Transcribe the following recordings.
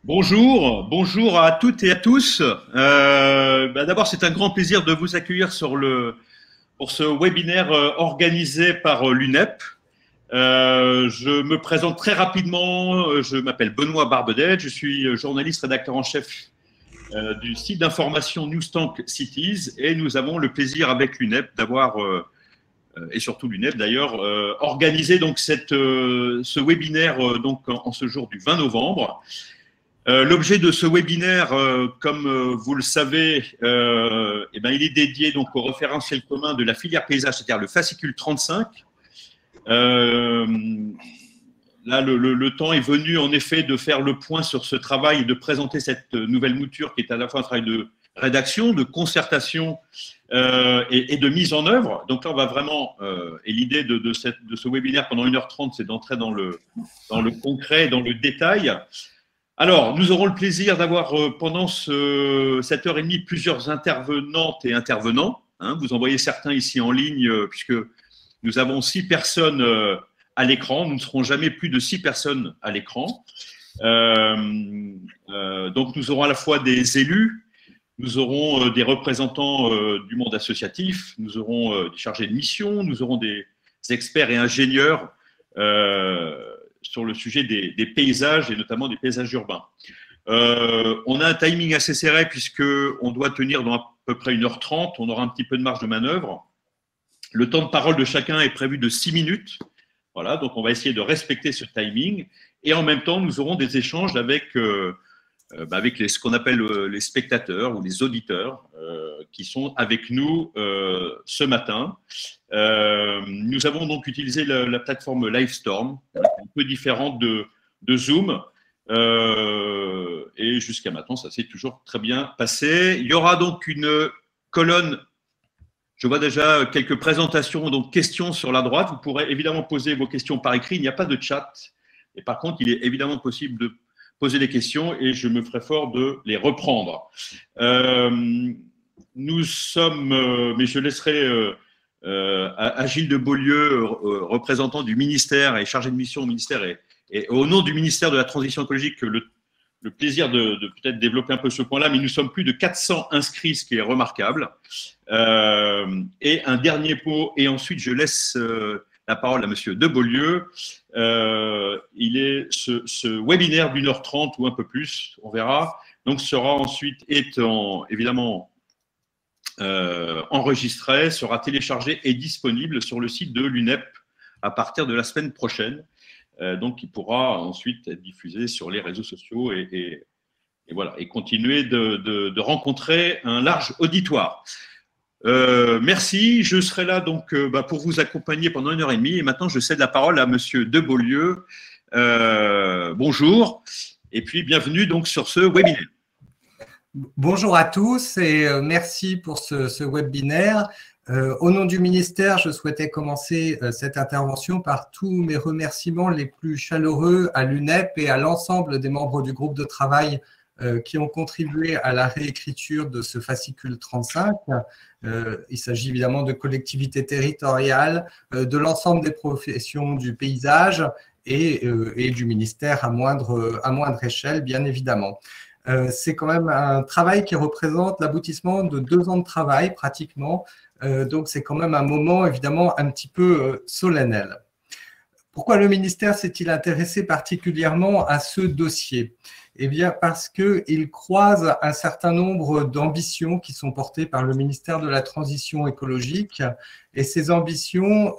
Bonjour, bonjour à toutes et à tous. D'abord, c'est un grand plaisir de vous accueillir pour ce webinaire organisé par l'UNEP. Je me présente très rapidement. Je m'appelle Benoît Barbedette. Je suis journaliste rédacteur en chef du site d'information Newstank Cities et nous avons le plaisir avec l'UNEP d'avoir et surtout l'UNEP d'ailleurs organisé donc ce webinaire donc en ce jour du 20 novembre. L'objet de ce webinaire, comme vous le savez, il est dédié donc au référentiel commun de la filière paysage, c'est-à-dire le fascicule 35. Là, le temps est venu en effet de faire le point sur ce travail et de présenter cette nouvelle mouture qui est à la fois un travail de rédaction, de concertation et de mise en œuvre. Donc là, on va vraiment, et l'idée de ce webinaire pendant 1h30, c'est d'entrer dans le concret, dans le détail. Alors, nous aurons le plaisir d'avoir pendant cette heure et demie plusieurs intervenantes et intervenants. Vous en voyez certains ici en ligne, puisque nous avons 6 personnes à l'écran. Nous ne serons jamais plus de 6 personnes à l'écran. Donc, nous aurons à la fois des élus, nous aurons des représentants du monde associatif, nous aurons des chargés de mission, nous aurons des experts et ingénieurs sur le sujet des paysages et notamment des paysages urbains. On a un timing assez serré puisqu'on doit tenir dans à peu près 1h30. On aura un petit peu de marge de manœuvre. Le temps de parole de chacun est prévu de 6 minutes. Voilà, donc on va essayer de respecter ce timing. Et en même temps, nous aurons des échanges avec ce qu'on appelle les spectateurs ou les auditeurs qui sont avec nous ce matin. Nous avons donc utilisé la plateforme Livestorm, un peu différente de Zoom. Et jusqu'à maintenant, ça s'est toujours très bien passé. Il y aura donc une colonne. Je vois déjà quelques présentations, donc questions sur la droite. Vous pourrez évidemment poser vos questions par écrit. Il n'y a pas de chat. Et par contre, il est évidemment possible de poser des questions et je me ferai fort de les reprendre. Nous sommes, mais je laisserai à Gilles de Beaulieu, représentant du ministère et chargé de mission au ministère et au nom du ministère de la Transition écologique, le plaisir de peut-être développer un peu ce point-là, mais nous sommes plus de 400 inscrits, ce qui est remarquable. Et un dernier mot, et ensuite je laisse la parole à Monsieur de Beaulieu. Il est ce webinaire d'1h30 ou un peu plus, on verra. Donc sera ensuite évidemment enregistré, sera téléchargé et disponible sur le site de l'UNEP à partir de la semaine prochaine. Donc il pourra ensuite être diffusé sur les réseaux sociaux et voilà, et continuer de rencontrer un large auditoire. Merci, je serai là donc pour vous accompagner pendant 1h30 et maintenant je cède la parole à Monsieur de Beaulieu. Bonjour et puis bienvenue donc sur ce webinaire. Bonjour à tous et merci pour ce webinaire. Au nom du ministère, je souhaitais commencer cette intervention par tous mes remerciements les plus chaleureux à l'UNEP et à l'ensemble des membres du groupe de travail qui ont contribué à la réécriture de ce fascicule 35. Il s'agit évidemment de collectivités territoriales, de l'ensemble des professions du paysage et du ministère à moindre échelle, bien évidemment. C'est quand même un travail qui représente l'aboutissement de 2 ans de travail pratiquement, donc c'est quand même un moment évidemment un petit peu solennel. Pourquoi le ministère s'est-il intéressé particulièrement à ce dossier? Eh bien parce qu'il croise un certain nombre d'ambitions qui sont portées par le ministère de la Transition écologique et ces ambitions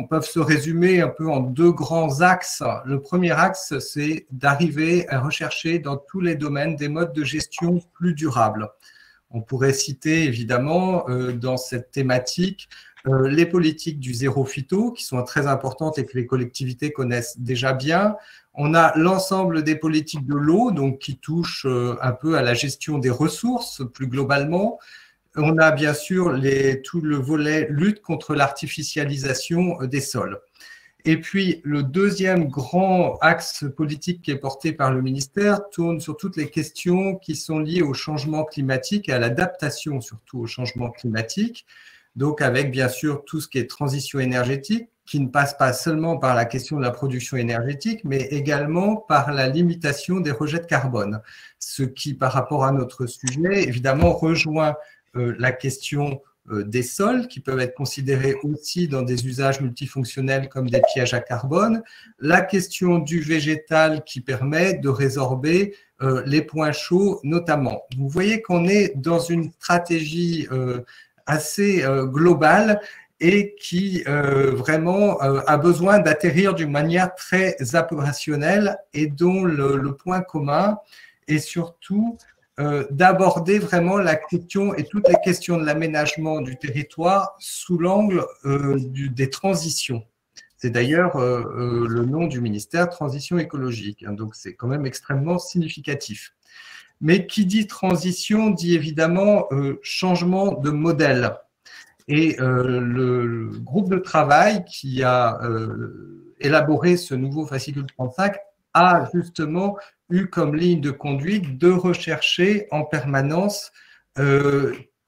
peuvent se résumer un peu en 2 grands axes. Le premier axe, c'est d'arriver à rechercher dans tous les domaines des modes de gestion plus durables. On pourrait citer évidemment dans cette thématique les politiques du zéro phyto qui sont très importantes et que les collectivités connaissent déjà bien. On a l'ensemble des politiques de l'eau, donc qui touchent un peu à la gestion des ressources plus globalement. On a bien sûr tout le volet lutte contre l'artificialisation des sols. Et puis, le deuxième grand axe politique qui est porté par le ministère tourne sur toutes les questions qui sont liées au changement climatique et à l'adaptation surtout au changement climatique. Donc, avec bien sûr tout ce qui est transition énergétique, qui ne passe pas seulement par la question de la production énergétique, mais également par la limitation des rejets de carbone. Ce qui, par rapport à notre sujet, évidemment, rejoint la question des sols, qui peuvent être considérés aussi dans des usages multifonctionnels comme des pièges à carbone, la question du végétal qui permet de résorber les points chauds notamment. Vous voyez qu'on est dans une stratégie assez globale et qui vraiment a besoin d'atterrir d'une manière très opérationnelle et dont le point commun est surtout d'aborder vraiment la question et toutes les questions de l'aménagement du territoire sous l'angle des transitions. C'est d'ailleurs le nom du ministère, Transition écologique, hein, donc c'est quand même extrêmement significatif. Mais qui dit transition dit évidemment changement de modèle. Et le groupe de travail qui a élaboré ce nouveau fascicule 35 a justement eu comme ligne de conduite de rechercher en permanence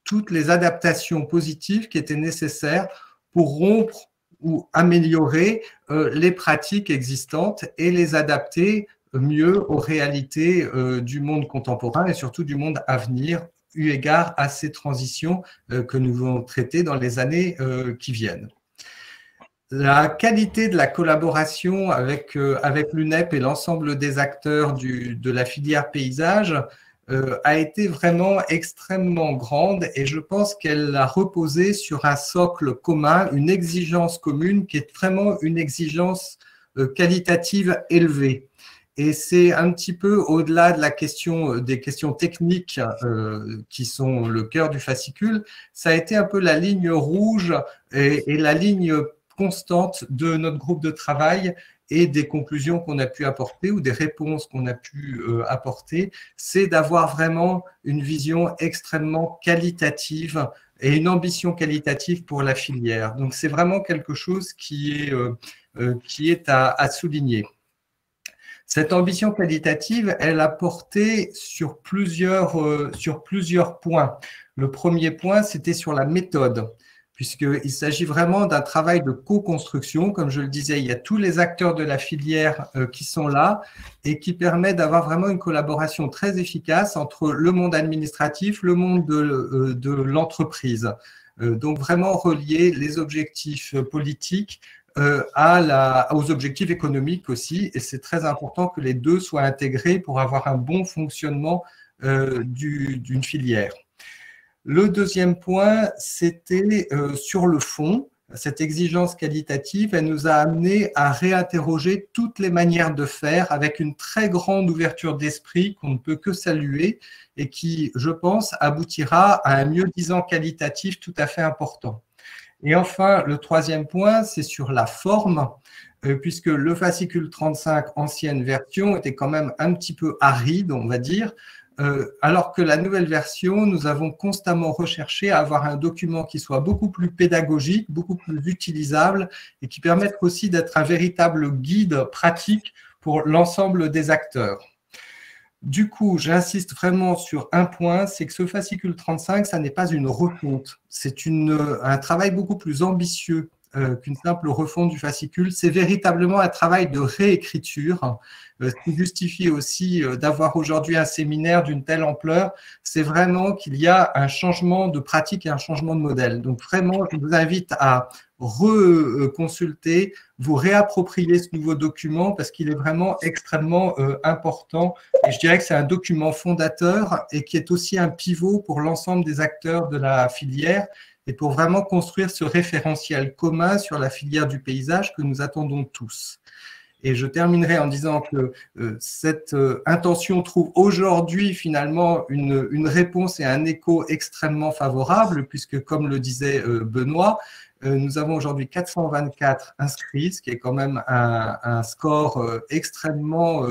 toutes les adaptations positives qui étaient nécessaires pour rompre ou améliorer les pratiques existantes et les adapter mieux aux réalités du monde contemporain et surtout du monde à venir, eu égard à ces transitions que nous allons traiter dans les années qui viennent. La qualité de la collaboration avec l'UNEP et l'ensemble des acteurs de la filière paysage a été vraiment extrêmement grande et je pense qu'elle a reposé sur un socle commun, une exigence commune qui est vraiment une exigence qualitative élevée. Et c'est un petit peu au-delà de la question, des questions techniques qui sont le cœur du fascicule, ça a été un peu la ligne rouge et la ligne constante de notre groupe de travail et des conclusions qu'on a pu apporter ou des réponses qu'on a pu apporter, c'est d'avoir vraiment une vision extrêmement qualitative et une ambition qualitative pour la filière. Donc, c'est vraiment quelque chose qui est à souligner. Cette ambition qualitative, elle a porté sur plusieurs points. Le premier point, c'était sur la méthode, puisqu'il s'agit vraiment d'un travail de co-construction. Comme je le disais, il y a tous les acteurs de la filière qui sont là et qui permet d'avoir vraiment une collaboration très efficace entre le monde administratif, le monde de l'entreprise. Donc, vraiment relier les objectifs politiques aux objectifs économiques aussi, et c'est très important que les deux soient intégrés pour avoir un bon fonctionnement d'une filière. Le deuxième point, c'était sur le fond. Cette exigence qualitative, elle nous a amené à réinterroger toutes les manières de faire avec une très grande ouverture d'esprit qu'on ne peut que saluer et qui, je pense, aboutira à un mieux-disant qualitatif tout à fait important. Et enfin, le troisième point, c'est sur la forme, puisque le fascicule 35, ancienne version, était quand même un petit peu aride, on va dire, alors que la nouvelle version, nous avons constamment recherché à avoir un document qui soit beaucoup plus pédagogique, beaucoup plus utilisable et qui permette aussi d'être un véritable guide pratique pour l'ensemble des acteurs. Du coup, j'insiste vraiment sur un point, c'est que ce fascicule 35, ça n'est pas une refonte. C'est un travail beaucoup plus ambitieux qu'une simple refonte du fascicule. C'est véritablement un travail de réécriture. Ce qui justifie aussi d'avoir aujourd'hui un séminaire d'une telle ampleur, c'est vraiment qu'il y a un changement de pratique et un changement de modèle. Donc vraiment, je vous invite à reconsulter, vous réapproprier ce nouveau document parce qu'il est vraiment extrêmement important. Et je dirais que c'est un document fondateur et qui est aussi un pivot pour l'ensemble des acteurs de la filière et pour vraiment construire ce référentiel commun sur la filière du paysage que nous attendons tous. Et je terminerai en disant que cette intention trouve aujourd'hui finalement une réponse et un écho extrêmement favorable, puisque comme le disait Benoît, nous avons aujourd'hui 424 inscrits, ce qui est quand même un score extrêmement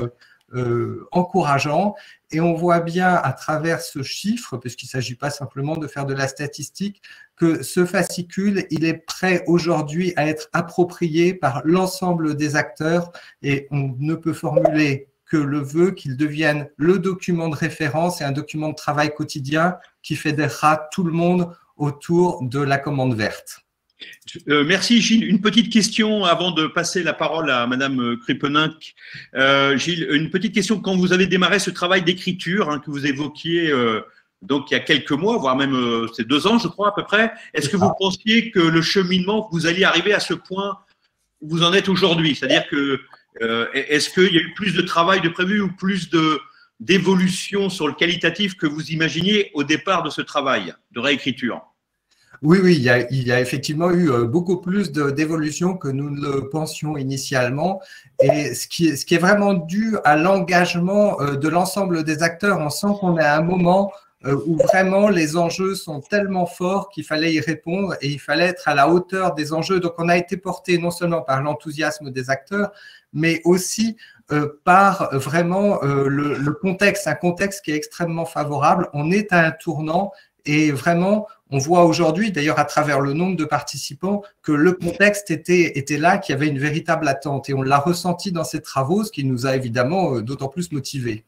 encourageant. Et on voit bien à travers ce chiffre, puisqu'il ne s'agit pas simplement de faire de la statistique, que ce fascicule, il est prêt aujourd'hui à être approprié par l'ensemble des acteurs et on ne peut formuler que le vœu qu'il devienne le document de référence et un document de travail quotidien qui fédérera tout le monde autour de la commande verte. Merci Gilles. Une petite question avant de passer la parole à Madame Krupeninck. Gilles, une petite question. Quand vous avez démarré ce travail d'écriture que vous évoquiez donc il y a quelques mois, voire même c'est 2 ans, je crois à peu près, est-ce que vous pensiez que le cheminement, que vous alliez arriver à ce point où vous en êtes aujourd'hui? C'est-à-dire que est-ce qu'il y a eu plus de travail de prévu ou plus d'évolution sur le qualitatif que vous imaginiez au départ de ce travail de réécriture? Oui, oui, il y a effectivement eu beaucoup plus d'évolution que nous ne le pensions initialement. Et ce qui est vraiment dû à l'engagement de l'ensemble des acteurs. On sent qu'on est à un moment où vraiment les enjeux sont tellement forts qu'il fallait y répondre et il fallait être à la hauteur des enjeux. Donc, on a été porté non seulement par l'enthousiasme des acteurs, mais aussi par vraiment le contexte, un contexte qui est extrêmement favorable. On est à un tournant. Et vraiment, on voit aujourd'hui, d'ailleurs à travers le nombre de participants, que le contexte était là, qu'il y avait une véritable attente. Et on l'a ressenti dans ces travaux, ce qui nous a évidemment d'autant plus motivés.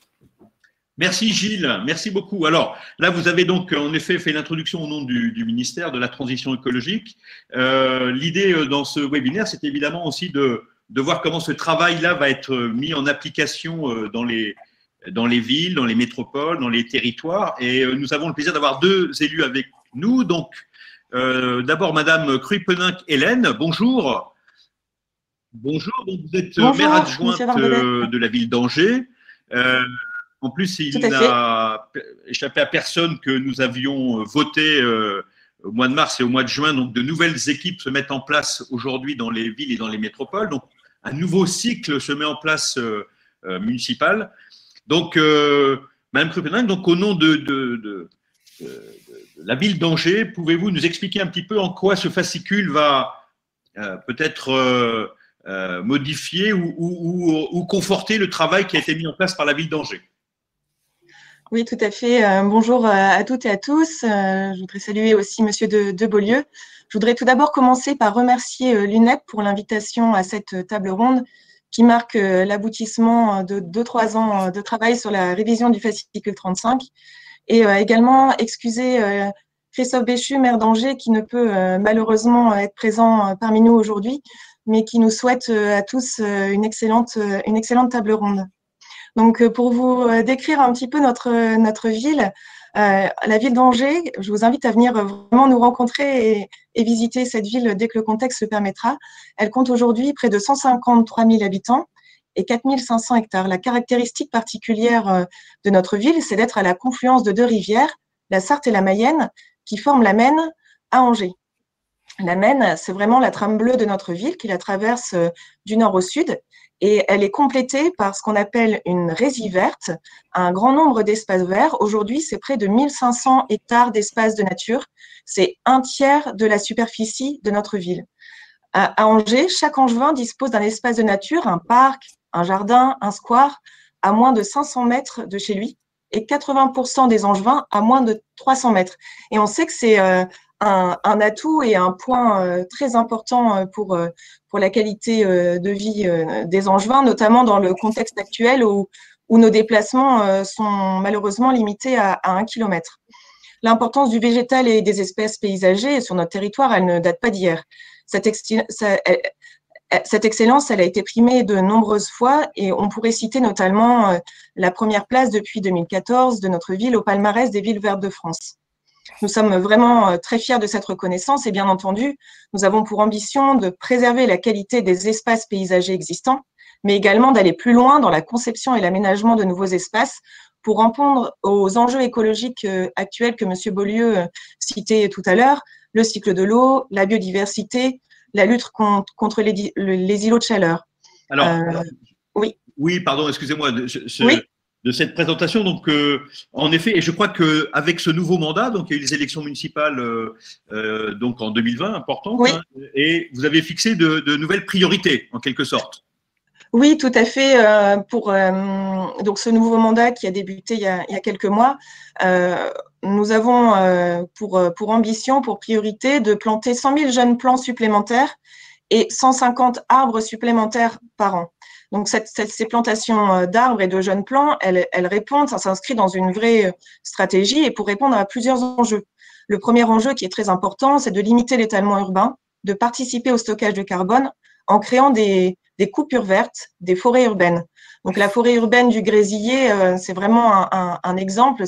Merci Gilles, merci beaucoup. Alors là, vous avez donc en effet fait l'introduction au nom du ministère de la Transition écologique. L'idée dans ce webinaire, c'est évidemment aussi de voir comment ce travail-là va être mis en application dans les villes, dans les métropoles, dans les territoires. Et nous avons le plaisir d'avoir 2 élus avec nous. Donc, d'abord, Madame Krupeninck Hélène, bonjour. Bonjour, donc vous êtes maire adjointe de la ville d'Angers. En plus, il n'a échappé à personne que nous avions voté au mois de mars et au mois de juin. Donc, de nouvelles équipes se mettent en place aujourd'hui dans les villes et dans les métropoles. Donc, un nouveau cycle se met en place municipal. Donc, Madame Krupeninck, donc au nom de la ville d'Angers, pouvez-vous nous expliquer un petit peu en quoi ce fascicule va peut-être modifier ou conforter le travail qui a été mis en place par la ville d'Angers? Oui, tout à fait. Bonjour à toutes et à tous. Je voudrais saluer aussi Monsieur de Beaulieu. Je voudrais tout d'abord commencer par remercier l'UNEP pour l'invitation à cette table ronde qui marque l'aboutissement de 2-3 ans de travail sur la révision du fascicule 35. Et également excuser Christophe Béchu, maire d'Angers, qui ne peut malheureusement être présent parmi nous aujourd'hui, mais qui nous souhaite à tous une excellente table ronde. Donc, pour vous décrire un petit peu notre ville, la ville d'Angers, je vous invite à venir vraiment nous rencontrer et visiter cette ville dès que le contexte le permettra. Elle compte aujourd'hui près de 153 000 habitants et 4 500 hectares. La caractéristique particulière de notre ville, c'est d'être à la confluence de 2 rivières, la Sarthe et la Mayenne, qui forment la Maine à Angers. La Maine, c'est vraiment la trame bleue de notre ville qui la traverse du nord au sud et elle est complétée par ce qu'on appelle une résie verte, un grand nombre d'espaces verts. Aujourd'hui, c'est près de 1500 hectares d'espaces de nature. C'est 1/3 de la superficie de notre ville. À Angers, chaque Angevin dispose d'un espace de nature, un parc, un jardin, un square, à moins de 500 mètres de chez lui et 80% des Angevins à moins de 300 mètres. Et on sait que c'est un atout et un point très important pour la qualité de vie des Angevins, notamment dans le contexte actuel où nos déplacements sont malheureusement limités à 1 kilomètre. L'importance du végétal et des espèces paysagères sur notre territoire, elle ne date pas d'hier. Cette excellence, elle a été primée de nombreuses fois et on pourrait citer notamment la première place depuis 2014 de notre ville au palmarès des villes vertes de France. Nous sommes vraiment très fiers de cette reconnaissance et bien entendu, nous avons pour ambition de préserver la qualité des espaces paysagers existants, mais également d'aller plus loin dans la conception et l'aménagement de nouveaux espaces pour répondre aux enjeux écologiques actuels que M. Beaulieu citait tout à l'heure, le cycle de l'eau, la biodiversité, la lutte contre les îlots de chaleur. Alors, oui. Oui, pardon, excusez-moi Oui. de cette présentation. Donc, en effet, et je crois qu'avec ce nouveau mandat, donc il y a eu les élections municipales donc en 2020, importantes, oui. Et vous avez fixé de nouvelles priorités, en quelque sorte. Oui, tout à fait. Pour donc ce nouveau mandat qui a débuté il y a quelques mois, nous avons pour ambition, pour priorité, de planter 100 000 jeunes plants supplémentaires et 150 arbres supplémentaires par an. Donc ces plantations d'arbres et de jeunes plants, elles répondent, ça s'inscrit dans une vraie stratégie et pour répondre à plusieurs enjeux. Le premier enjeu qui est très important, c'est de limiter l'étalement urbain. de participer au stockage de carbone en créant des coupures vertes, des forêts urbaines. Donc la forêt urbaine du Grésillé, c'est vraiment un exemple.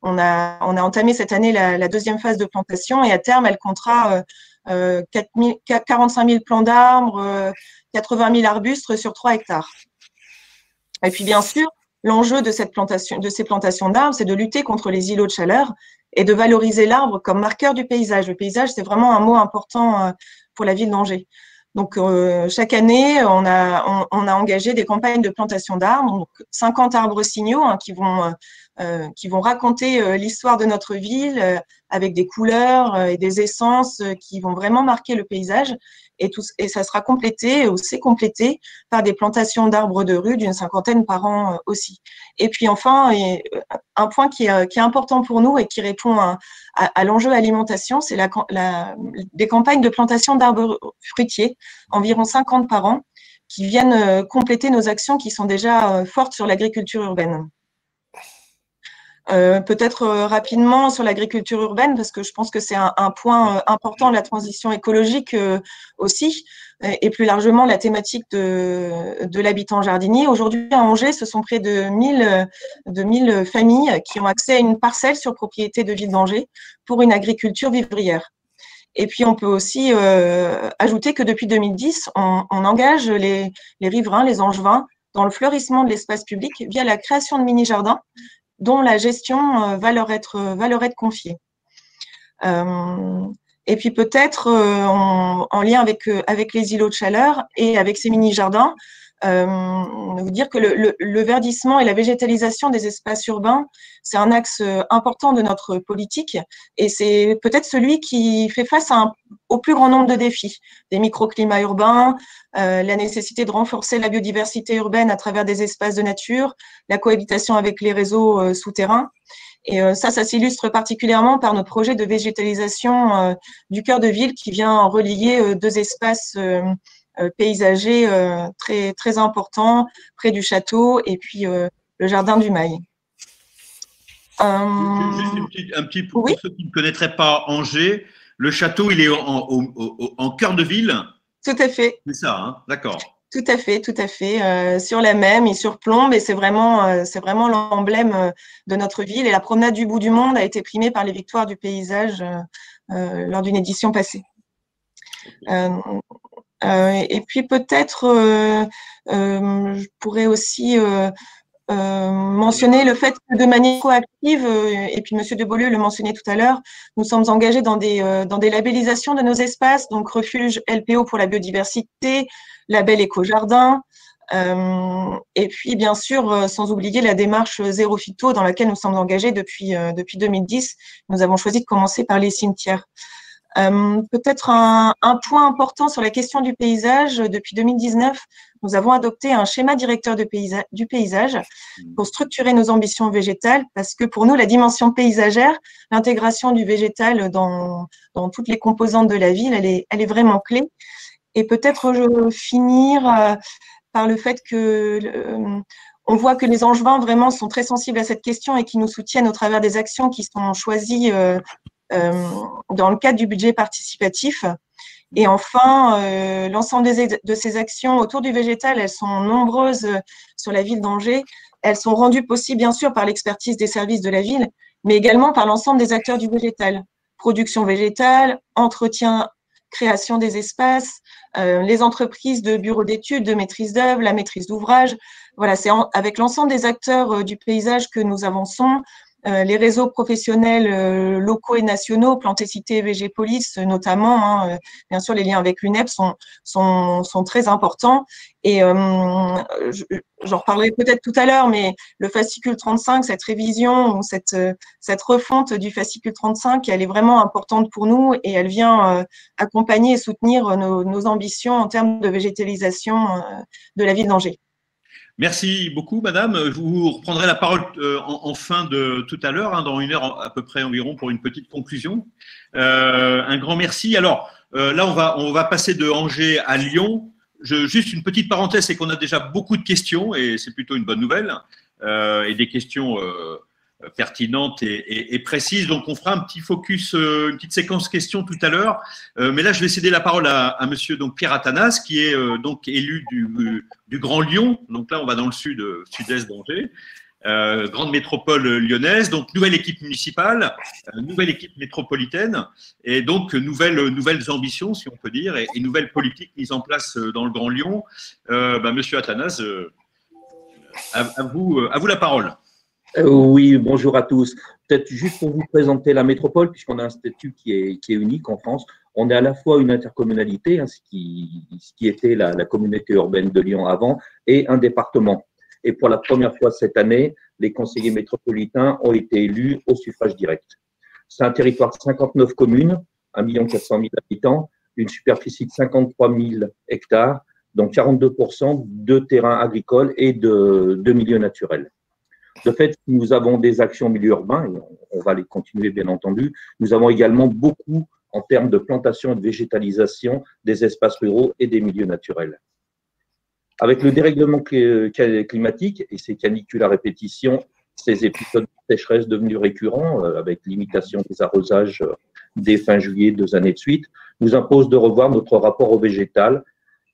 On a entamé cette année la deuxième phase de plantation et à terme, elle comptera 45 000 plants d'arbres, 80 000 arbustes sur 3 hectares. Et puis bien sûr, l'enjeu de ces plantations d'arbres, c'est de lutter contre les îlots de chaleur et de valoriser l'arbre comme marqueur du paysage. Le paysage, c'est vraiment un mot important pour la ville d'Angers. Donc, chaque année, on a engagé des campagnes de plantation d'arbres, 50 arbres signaux qui vont raconter l'histoire de notre ville avec des couleurs et des essences qui vont vraiment marquer le paysage. Et ça sera complété, ou c'est complété, par des plantations d'arbres de rue d'une 50aine par an aussi. Et puis enfin, un point qui est important pour nous et qui répond à l'enjeu alimentation, c'est des campagnes de plantation d'arbres fruitiers, environ 50 par an, qui viennent compléter nos actions qui sont déjà fortes sur l'agriculture urbaine. Peut-être rapidement sur l'agriculture urbaine, parce que je pense que c'est un point important de la transition écologique aussi, et plus largement la thématique de l'habitant jardinier. Aujourd'hui, à Angers, ce sont près de 1000 familles qui ont accès à une parcelle sur propriété de Ville d'Angers pour une agriculture vivrière. Et puis, on peut aussi ajouter que depuis 2010, on engage les riverains, les Angevins, dans le fleurissement de l'espace public via la création de mini-jardins dont la gestion va leur être confiée. Et puis peut-être en lien avec les îlots de chaleur et avec ces mini-jardins, vous dire que le verdissement et la végétalisation des espaces urbains, c'est un axe important de notre politique et c'est peut-être celui qui fait face au plus grand nombre de défis, des microclimats urbains, la nécessité de renforcer la biodiversité urbaine à travers des espaces de nature, la cohabitation avec les réseaux souterrains. Et ça s'illustre particulièrement par notre projet de végétalisation du cœur de ville qui vient relier deux espaces paysagers très, très importants près du château et puis le jardin du Mail. Juste un petit pour ceux qui ne connaîtraient pas Angers, le château, il est en cœur de ville. Tout à fait. C'est ça, hein, d'accord. Tout à fait, tout à fait. Sur la même, il surplombe et c'est vraiment l'emblème de notre ville. Et la promenade du bout du monde a été primée par les victoires du paysage lors d'une édition passée. Et puis peut-être, je pourrais aussi mentionner le fait que de manière coactive, et puis Monsieur de Beaulieu le mentionnait tout à l'heure, nous sommes engagés dans des labellisations de nos espaces, donc refuge LPO pour la biodiversité, label éco-jardin, et puis bien sûr, sans oublier la démarche Zéro Phyto dans laquelle nous sommes engagés depuis 2010. Nous avons choisi de commencer par les cimetières. Peut-être un point important sur la question du paysage. Depuis 2019, nous avons adopté un schéma directeur du paysage pour structurer nos ambitions végétales parce que pour nous, la dimension paysagère, l'intégration du végétal dans toutes les composantes de la ville, elle est vraiment clé. Et peut-être finir par le fait que on voit que les Angevins vraiment sont très sensibles à cette question et qui nous soutiennent au travers des actions qui sont choisies dans le cadre du budget participatif. Et enfin, l'ensemble de ces actions autour du végétal, elles sont nombreuses sur la ville d'Angers. Elles sont rendues possibles, bien sûr, par l'expertise des services de la ville, mais également par l'ensemble des acteurs du végétal. Production végétale, entretien, création des espaces, les entreprises de bureaux d'études, de maîtrise d'œuvre, la maîtrise d'ouvrage. Voilà, c'est avec l'ensemble des acteurs du paysage que nous avançons. Les réseaux professionnels locaux et nationaux, Plantécité et Végépolis notamment, bien sûr les liens avec l'UNEP sont très importants. Et j'en reparlerai peut-être tout à l'heure, mais le fascicule 35, cette révision, cette refonte du fascicule 35, elle est vraiment importante pour nous et elle vient accompagner et soutenir nos ambitions en termes de végétalisation de la ville d'Angers. Merci beaucoup, madame. Vous reprendrez la parole en fin de tout à l'heure, dans 1 heure à peu près environ, pour une petite conclusion. Un grand merci. Alors, là, on va passer de Angers à Lyon. Juste une petite parenthèse, c'est qu'on a déjà beaucoup de questions, et c'est plutôt une bonne nouvelle, et des questions pertinentes et précises. Donc, on fera un petit focus, une petite séquence questions tout à l'heure. Mais là, je vais céder la parole à monsieur donc, Pierre Athanas, qui est donc élu du Grand Lyon. Donc là, on va dans le sud-est d'Angers. Grande métropole lyonnaise, donc nouvelle équipe municipale, nouvelle équipe métropolitaine, et donc nouvelles ambitions, si on peut dire, et nouvelles politiques mises en place dans le Grand Lyon. Monsieur Athanas, à vous la parole. Oui, bonjour à tous. Peut-être juste pour vous présenter la métropole, puisqu'on a un statut qui est unique en France. On est à la fois une intercommunalité, hein, ce qui était la communauté urbaine de Lyon avant, et un département. Et pour la première fois cette année, les conseillers métropolitains ont été élus au suffrage direct. C'est un territoire de 59 communes, 1 400 000 habitants, une superficie de 53 000 hectares, donc 42% de terrains agricoles et de milieux naturels. De fait, nous avons des actions en milieu urbain, et on va les continuer bien entendu. Nous avons également beaucoup en termes de plantation et de végétalisation des espaces ruraux et des milieux naturels. Avec le dérèglement climatique et ces canicules à répétition, ces épisodes de sécheresse devenus récurrents, avec limitation des arrosages dès fin juillet 2 années de suite, nous impose de revoir notre rapport au végétal.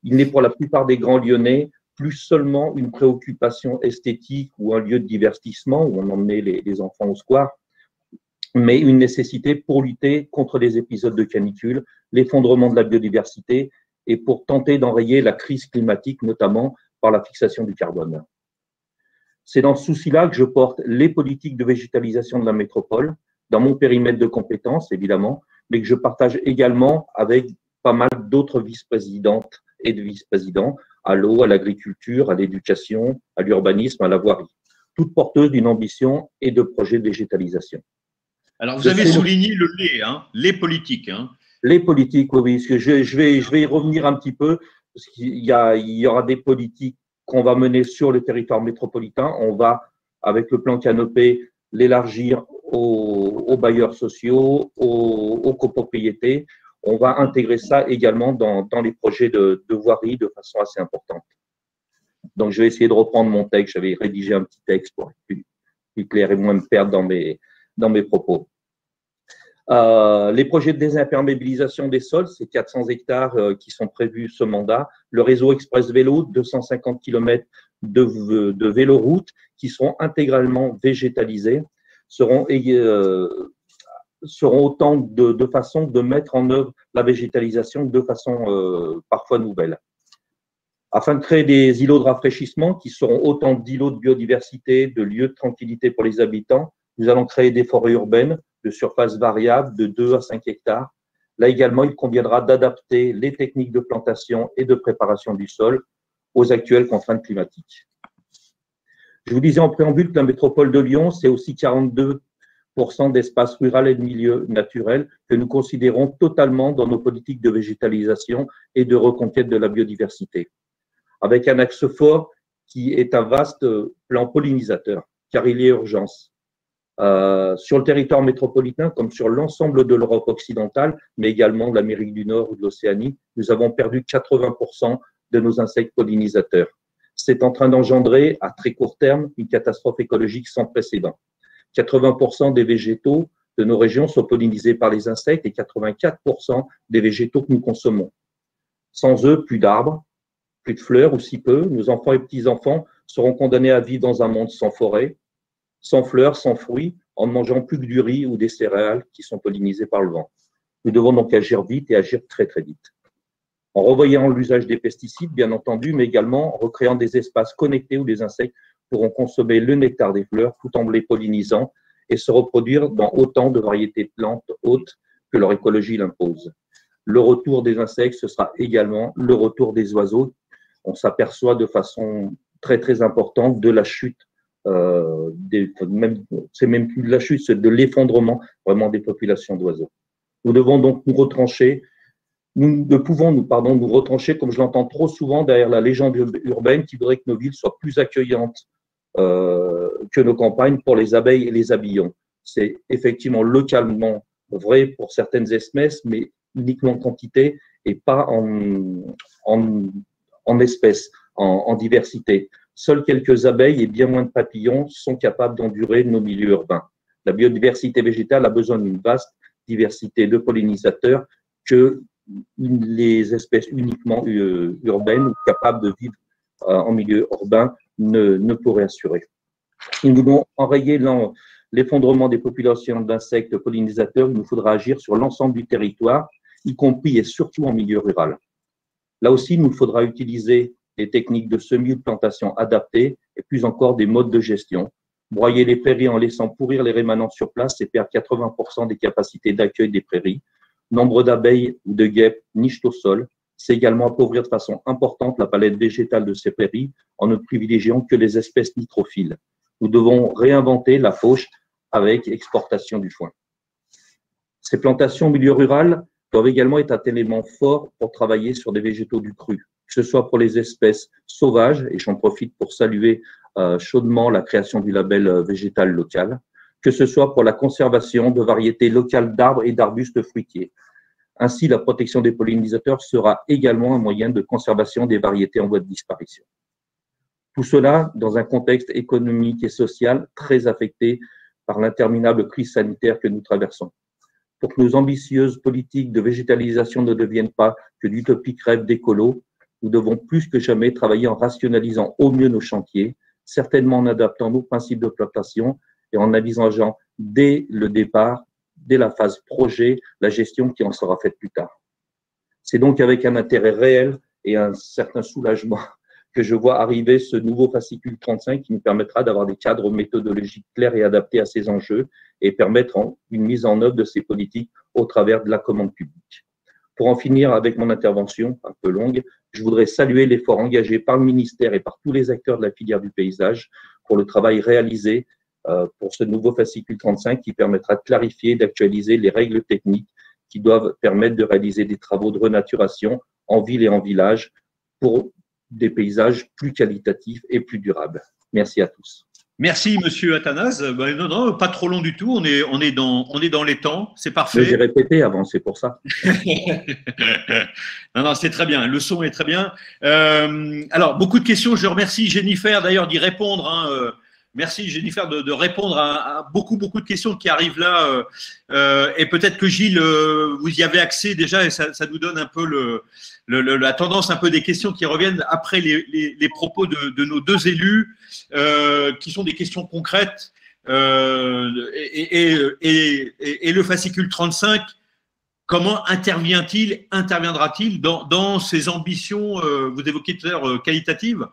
Il n'est pour la plupart des grands Lyonnais plus seulement une préoccupation esthétique ou un lieu de divertissement où on emmenait les enfants au square, mais une nécessité pour lutter contre les épisodes de canicule, l'effondrement de la biodiversité, et pour tenter d'enrayer la crise climatique, notamment par la fixation du carbone. C'est dans ce souci-là que je porte les politiques de végétalisation de la métropole, dans mon périmètre de compétences, évidemment, mais que je partage également avec pas mal d'autres vice-présidentes et de vice-présidents, à l'eau, à l'agriculture, à l'éducation, à l'urbanisme, à la voirie, toutes porteuses d'une ambition et de projets de végétalisation. Alors, vous avez souligné le lait, hein, les politiques, hein. Les politiques, oui, parce que je vais y revenir un petit peu, parce qu'il y aura des politiques qu'on va mener sur le territoire métropolitain. On va, avec le plan Canopé, l'élargir aux bailleurs sociaux, aux copropriétés. On va intégrer ça également dans les projets de voirie de façon assez importante. Donc, je vais essayer de reprendre mon texte. J'avais rédigé un petit texte pour être plus clair et moins me perdre dans mes propos. Les projets de désimperméabilisation des sols, c'est 400 hectares qui sont prévus ce mandat. Le réseau Express Vélo, 250 km de véloroutes qui seront intégralement végétalisés, seront autant de façons de mettre en œuvre la végétalisation de façon parfois nouvelle. Afin de créer des îlots de rafraîchissement qui seront autant d'îlots de biodiversité, de lieux de tranquillité pour les habitants, nous allons créer des forêts urbaines de surface variable de 2 à 5 hectares. Là également, il conviendra d'adapter les techniques de plantation et de préparation du sol aux actuelles contraintes climatiques. Je vous disais en préambule que la métropole de Lyon, c'est aussi 42% d'espace rural et de milieux naturels que nous considérons totalement dans nos politiques de végétalisation et de reconquête de la biodiversité, avec un axe fort qui est un vaste plan pollinisateur, car il y a urgence. Sur le territoire métropolitain, comme sur l'ensemble de l'Europe occidentale, mais également de l'Amérique du Nord ou de l'Océanie, nous avons perdu 80% de nos insectes pollinisateurs. C'est en train d'engendrer, à très court terme, une catastrophe écologique sans précédent. 80% des végétaux de nos régions sont pollinisés par les insectes et 84% des végétaux que nous consommons. Sans eux, plus d'arbres, plus de fleurs ou si peu. Nos enfants et petits-enfants seront condamnés à vivre dans un monde sans forêt, sans fleurs, sans fruits, en ne mangeant plus que du riz ou des céréales qui sont pollinisées par le vent. Nous devons donc agir vite et agir très très vite. En revoyant l'usage des pesticides, bien entendu, mais également en recréant des espaces connectés où les insectes pourront consommer le nectar des fleurs tout en les pollinisant et se reproduire dans autant de variétés de plantes hautes que leur écologie l'impose. Le retour des insectes, ce sera également le retour des oiseaux. On s'aperçoit de façon très très importante de la chute. C'est même plus de la chute, c'est de l'effondrement vraiment des populations d'oiseaux. Nous devons donc nous retrancher. Nous ne pouvons nous retrancher, comme je l'entends trop souvent, derrière la légende urbaine qui voudrait que nos villes soient plus accueillantes que nos campagnes pour les abeilles et les habillons. C'est effectivement localement vrai pour certaines espèces, mais uniquement en quantité et pas en espèces, en diversité. Seules quelques abeilles et bien moins de papillons sont capables d'endurer nos milieux urbains. La biodiversité végétale a besoin d'une vaste diversité de pollinisateurs que les espèces uniquement urbaines ou capables de vivre en milieu urbain ne pourraient assurer. Si nous voulons enrayer l'effondrement des populations d'insectes pollinisateurs, il nous faudra agir sur l'ensemble du territoire, y compris et surtout en milieu rural. Là aussi, il nous faudra utiliser des techniques de semis ou de plantation adaptées et plus encore des modes de gestion. Broyer les prairies en laissant pourrir les rémanents sur place, c'est perdre 80% des capacités d'accueil des prairies. Nombre d'abeilles ou de guêpes nichent au sol. C'est également appauvrir de façon importante la palette végétale de ces prairies en ne privilégiant que les espèces nitrophiles. Nous devons réinventer la fauche avec exportation du foin. Ces plantations au milieu rural doivent également être un élément fort pour travailler sur des végétaux du cru, que ce soit pour les espèces sauvages, et j'en profite pour saluer chaudement la création du label végétal local, que ce soit pour la conservation de variétés locales d'arbres et d'arbustes fruitiers. Ainsi, la protection des pollinisateurs sera également un moyen de conservation des variétés en voie de disparition. Tout cela dans un contexte économique et social très affecté par l'interminable crise sanitaire que nous traversons. Pour que nos ambitieuses politiques de végétalisation ne deviennent pas que d'utopiques rêves d'écolos, nous devons plus que jamais travailler en rationalisant au mieux nos chantiers, certainement en adaptant nos principes de plantation et en envisageant dès le départ, dès la phase projet, la gestion qui en sera faite plus tard. C'est donc avec un intérêt réel et un certain soulagement que je vois arriver ce nouveau fascicule 35 qui nous permettra d'avoir des cadres méthodologiques clairs et adaptés à ces enjeux et permettre une mise en œuvre de ces politiques au travers de la commande publique. Pour en finir avec mon intervention, un peu longue, je voudrais saluer l'effort engagé par le ministère et par tous les acteurs de la filière du paysage pour le travail réalisé pour ce nouveau fascicule 35 qui permettra de clarifier et d'actualiser les règles techniques qui doivent permettre de réaliser des travaux de renaturation en ville et en village pour des paysages plus qualitatifs et plus durables. Merci à tous. Merci, monsieur Athanase. Non, non, pas trop long du tout. On est dans les temps. C'est parfait. J'ai répété avant, c'est pour ça. Non, c'est très bien. Le son est très bien. Alors, beaucoup de questions. Je remercie Jennifer d'ailleurs d'y répondre. Merci Jennifer de répondre à beaucoup de questions qui arrivent là. Et peut-être que Gilles, vous y avez accès déjà et ça nous donne un peu la tendance un peu des questions qui reviennent après les propos de nos deux élus, qui sont des questions concrètes. Et le fascicule 35, comment interviendra-t-il dans ces ambitions, vous évoquiez tout à l'heure, qualitatives?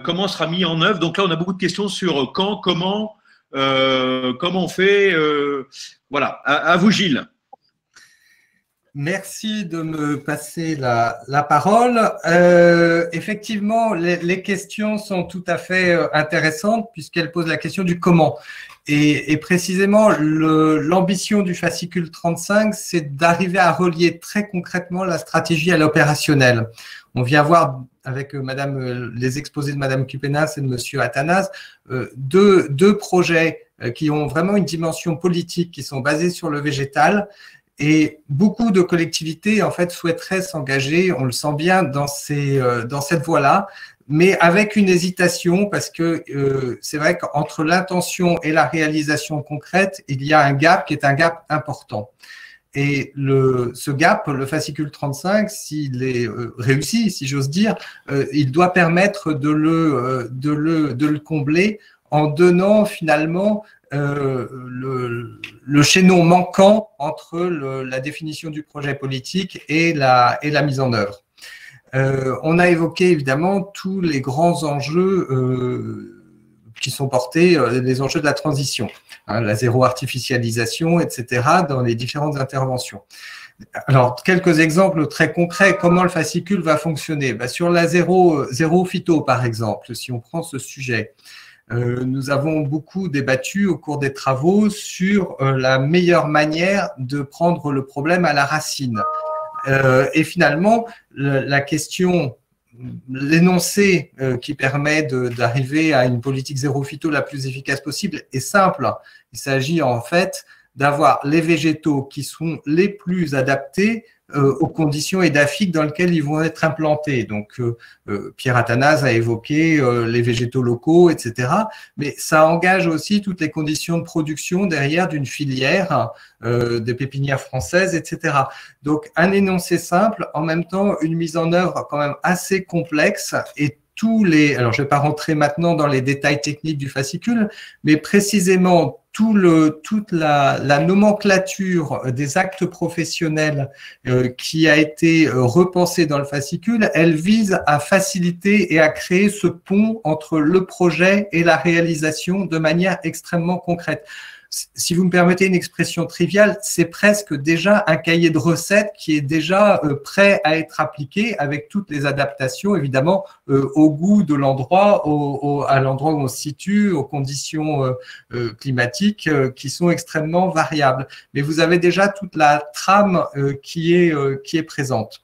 Comment sera mis en œuvre? Donc là, on a beaucoup de questions sur quand, comment on fait. Voilà, à vous Gilles. Merci de me passer la parole. Effectivement, les questions sont tout à fait intéressantes puisqu'elles posent la question du comment. Et précisément, l'ambition du fascicule 35, c'est d'arriver à relier très concrètement la stratégie à l'opérationnel. On vient voir avec les exposés de Madame Kupenas et de Monsieur Athanase deux projets qui ont vraiment une dimension politique, qui sont basés sur le végétal. Et beaucoup de collectivités, en fait, souhaiteraient s'engager, on le sent bien, dans cette voie-là, mais avec une hésitation parce que c'est vrai qu'entre l'intention et la réalisation concrète, il y a un gap qui est un gap important. Et ce gap, le fascicule 35, s'il est réussi, si j'ose dire, il doit permettre de le combler en donnant finalement le chaînon manquant entre la définition du projet politique et la mise en œuvre. On a évoqué évidemment tous les grands enjeux qui sont portés, les enjeux de la transition, la zéro artificialisation, etc., dans les différentes interventions. Alors, quelques exemples très concrets, comment le fascicule va fonctionner. Sur la zéro phyto, par exemple, si on prend ce sujet, nous avons beaucoup débattu au cours des travaux sur la meilleure manière de prendre le problème à la racine. Et finalement, la question, l'énoncé qui permet d'arriver à une politique zéro phyto la plus efficace possible est simple. Il s'agit en fait d'avoir les végétaux qui sont les plus adaptés aux conditions édaphiques dans lesquelles ils vont être implantés. Donc, Pierre Athanase a évoqué les végétaux locaux, etc. Mais ça engage aussi toutes les conditions de production derrière d'une filière, des pépinières françaises, etc. Donc, un énoncé simple, en même temps, une mise en œuvre quand même assez complexe et alors je ne vais pas rentrer maintenant dans les détails techniques du fascicule, mais précisément toute la nomenclature des actes professionnels qui a été repensée dans le fascicule, elle vise à faciliter et à créer ce pont entre le projet et la réalisation de manière extrêmement concrète. Si vous me permettez une expression triviale, c'est presque déjà un cahier de recettes qui est déjà prêt à être appliqué avec toutes les adaptations, évidemment, au goût de l'endroit, à l'endroit où on se situe, aux conditions climatiques qui sont extrêmement variables. Mais vous avez déjà toute la trame qui est présente.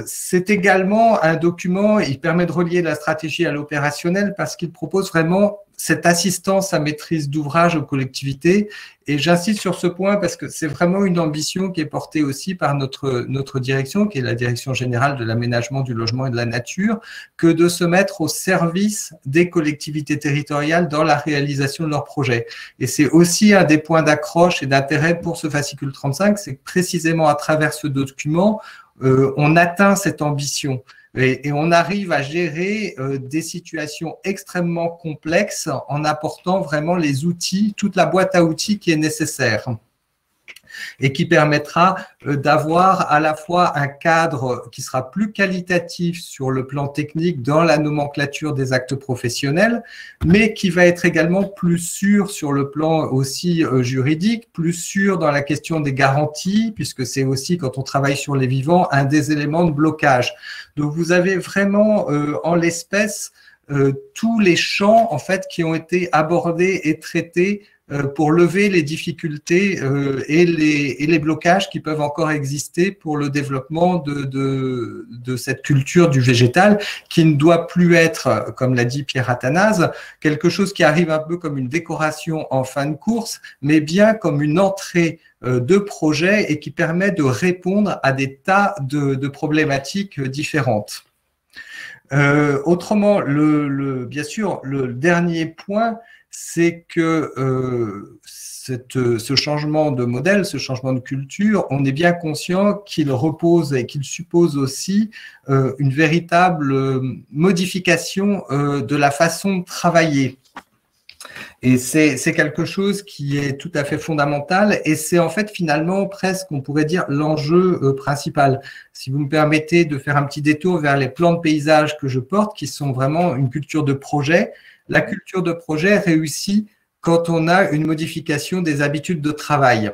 C'est également un document, il permet de relier la stratégie à l'opérationnel parce qu'il propose vraiment cette assistance à maîtrise d'ouvrage aux collectivités. Et j'insiste sur ce point parce que c'est vraiment une ambition qui est portée aussi par notre direction, qui est la Direction générale de l'aménagement, du logement et de la nature, que de se mettre au service des collectivités territoriales dans la réalisation de leurs projets. Et c'est aussi un des points d'accroche et d'intérêt pour ce fascicule 35, c'est que précisément à travers ce document, on atteint cette ambition et on arrive à gérer des situations extrêmement complexes en apportant vraiment les outils, toute la boîte à outils qui est nécessaire et qui permettra d'avoir à la fois un cadre qui sera plus qualitatif sur le plan technique dans la nomenclature des actes professionnels, mais qui va être également plus sûr sur le plan aussi juridique, plus sûr dans la question des garanties, puisque c'est aussi, quand on travaille sur les vivants, un des éléments de blocage. Donc, vous avez vraiment en l'espèce tous les champs en fait qui ont été abordés et traités pour lever les difficultés et les blocages qui peuvent encore exister pour le développement de cette culture du végétal qui ne doit plus être, comme l'a dit Pierre Athanase, quelque chose qui arrive un peu comme une décoration en fin de course, mais bien comme une entrée de projet et qui permet de répondre à des tas de problématiques différentes. Autrement, bien sûr, le dernier point, c'est que ce changement de modèle, ce changement de culture, on est bien conscient qu'il repose et qu'il suppose aussi une véritable modification de la façon de travailler. Et c'est quelque chose qui est tout à fait fondamental et c'est en fait finalement presque, on pourrait dire, l'enjeu principal. Si vous me permettez de faire un petit détour vers les plans de paysage que je porte, qui sont vraiment une culture de projet. La culture de projet réussit quand on a une modification des habitudes de travail.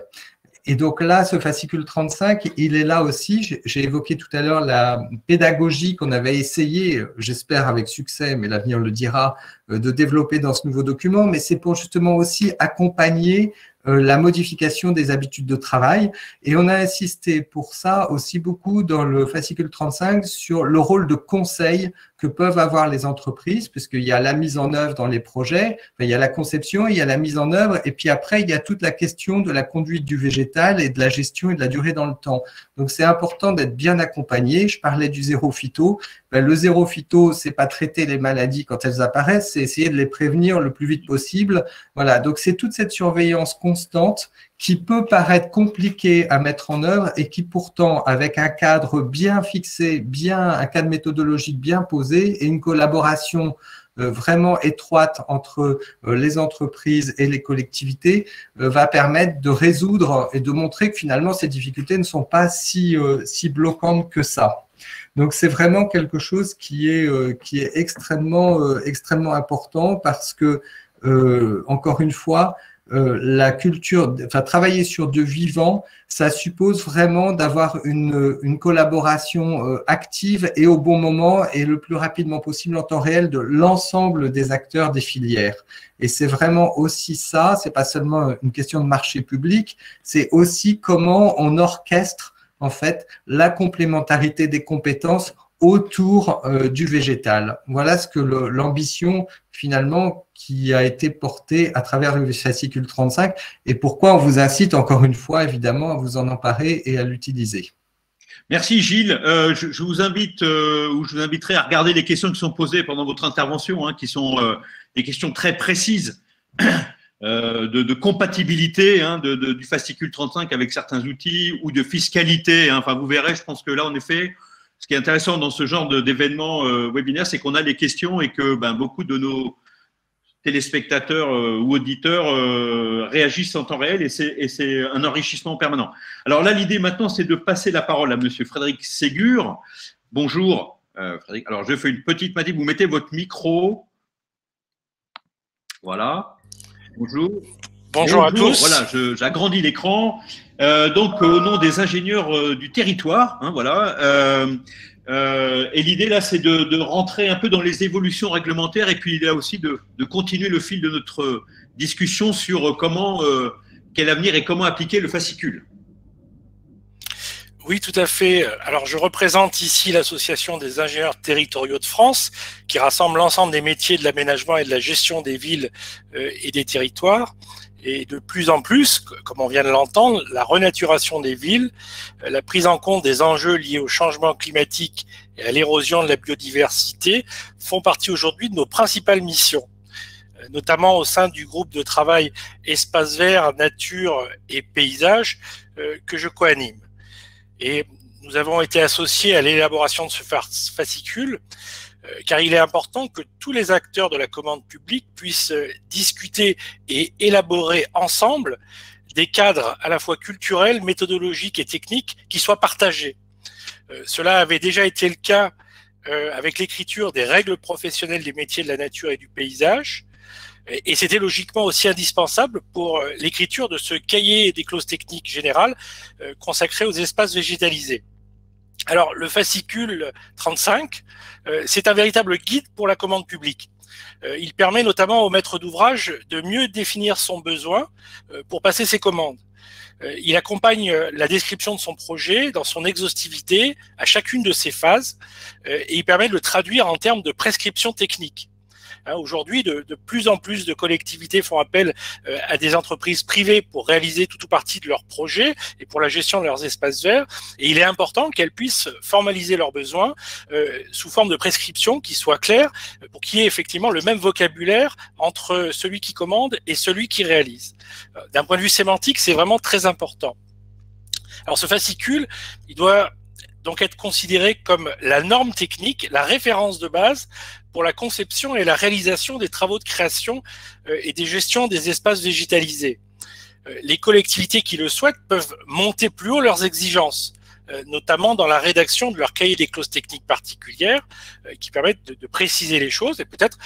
Et donc là, ce fascicule 35, il est là aussi. J'ai évoqué tout à l'heure la pédagogie qu'on avait essayé, j'espère avec succès, mais l'avenir le dira, de développer dans ce nouveau document. Mais c'est pour justement aussi accompagner la modification des habitudes de travail. Et on a insisté pour ça aussi beaucoup dans le fascicule 35 sur le rôle de conseil que peuvent avoir les entreprises, puisqu'il y a la mise en œuvre dans les projets, il y a la conception, il y a la mise en œuvre, et puis après, il y a toute la question de la conduite du végétal et de la gestion et de la durée dans le temps. Donc, c'est important d'être bien accompagné. Je parlais du zéro phyto. Le zéro phyto, c'est pas traiter les maladies quand elles apparaissent, c'est essayer de les prévenir le plus vite possible. Voilà, donc c'est toute cette surveillance constante qui peut paraître compliquée à mettre en œuvre et qui pourtant, avec un cadre bien fixé, un cadre méthodologique bien posé et une collaboration vraiment étroite entre les entreprises et les collectivités, va permettre de résoudre et de montrer que finalement ces difficultés ne sont pas si bloquantes que ça. Donc c'est vraiment quelque chose qui est extrêmement important parce que encore une fois, la culture, travailler sur du vivant, ça suppose vraiment d'avoir une collaboration active et au bon moment et le plus rapidement possible en temps réel de l'ensemble des acteurs des filières. Et c'est vraiment aussi ça, c'est pas seulement une question de marché public, c'est aussi comment on orchestre en fait la complémentarité des compétences autour du végétal. Voilà ce que l'ambition finalement qui a été portée à travers le fascicule 35 et pourquoi on vous incite encore une fois évidemment à vous en emparer et à l'utiliser. Merci Gilles. Je vous invite ou je vous inviterai à regarder les questions qui sont posées pendant votre intervention, hein, qui sont des questions très précises de compatibilité hein, du fascicule 35 avec certains outils ou de fiscalité. Hein. Enfin, vous verrez, je pense que là, en effet, ce qui est intéressant dans ce genre d'événement webinaire, c'est qu'on a les questions et que beaucoup de nos téléspectateurs ou auditeurs réagissent en temps réel et c'est un enrichissement permanent. Alors là, l'idée maintenant, c'est de passer la parole à monsieur Frédéric Ségur. Bonjour, Frédéric. Alors, je fais une petite manip. Vous mettez votre micro. Voilà. Bonjour. Bonjour à tous. Voilà, j'agrandis l'écran. Donc, au nom des ingénieurs du territoire, hein, voilà. Et l'idée là, c'est de rentrer un peu dans les évolutions réglementaires et puis là aussi de continuer le fil de notre discussion sur quel avenir et comment appliquer le fascicule. Oui, tout à fait. Alors, je représente ici l'Association des ingénieurs territoriaux de France, qui rassemble l'ensemble des métiers de l'aménagement et de la gestion des villes et des territoires. Et de plus en plus, comme on vient de l'entendre, la renaturation des villes, la prise en compte des enjeux liés au changement climatique et à l'érosion de la biodiversité font partie aujourd'hui de nos principales missions, notamment au sein du groupe de travail Espace Vert, Nature et Paysage que je coanime. Et nous avons été associés à l'élaboration de ce fascicule car il est important que tous les acteurs de la commande publique puissent discuter et élaborer ensemble des cadres à la fois culturels, méthodologiques et techniques qui soient partagés. Cela avait déjà été le cas avec l'écriture des règles professionnelles des métiers de la nature et du paysage, et c'était logiquement aussi indispensable pour l'écriture de ce cahier des clauses techniques générales consacré aux espaces végétalisés. Alors, le fascicule 35, c'est un véritable guide pour la commande publique. Il permet notamment au maître d'ouvrage de mieux définir son besoin pour passer ses commandes. Il accompagne la description de son projet dans son exhaustivité à chacune de ses phases et il permet de le traduire en termes de prescriptions techniques. Aujourd'hui, de plus en plus de collectivités font appel à des entreprises privées pour réaliser tout ou partie de leurs projets et pour la gestion de leurs espaces verts. Et il est important qu'elles puissent formaliser leurs besoins sous forme de prescriptions qui soient claires pour qu'il y ait effectivement le même vocabulaire entre celui qui commande et celui qui réalise. D'un point de vue sémantique, c'est vraiment très important. Alors ce fascicule, il doit donc être considéré comme la norme technique, la référence de base pour la conception et la réalisation des travaux de création et des gestions des espaces végétalisés. Les collectivités qui le souhaitent peuvent monter plus haut leurs exigences, notamment dans la rédaction de leur cahier des clauses techniques particulières qui permettent de préciser les choses et peut-être,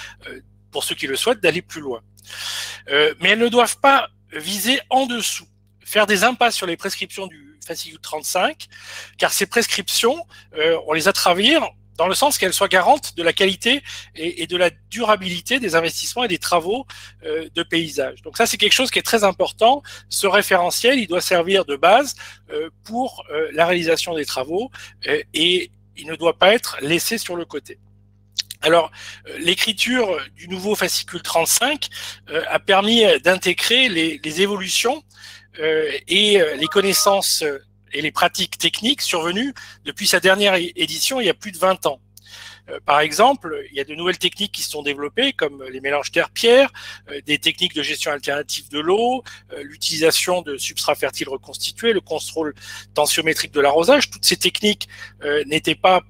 pour ceux qui le souhaitent, d'aller plus loin. Mais elles ne doivent pas viser en dessous, faire des impasses sur les prescriptions du fascicule 35, car ces prescriptions, on les a travaillées dans le sens qu'elles soient garantes de la qualité et de la durabilité des investissements et des travaux de paysage. Donc ça, c'est quelque chose qui est très important. Ce référentiel, il doit servir de base pour la réalisation des travaux et il ne doit pas être laissé sur le côté. Alors, l'écriture du nouveau fascicule 35 a permis d'intégrer les évolutions et les connaissances et les pratiques techniques survenues depuis sa dernière édition il y a plus de 20 ans. Par exemple, il y a de nouvelles techniques qui se sont développées comme les mélanges terre-pierre, des techniques de gestion alternative de l'eau, l'utilisation de substrats fertiles reconstitués, le contrôle tensiométrique de l'arrosage. Toutes ces techniques n'étaient pas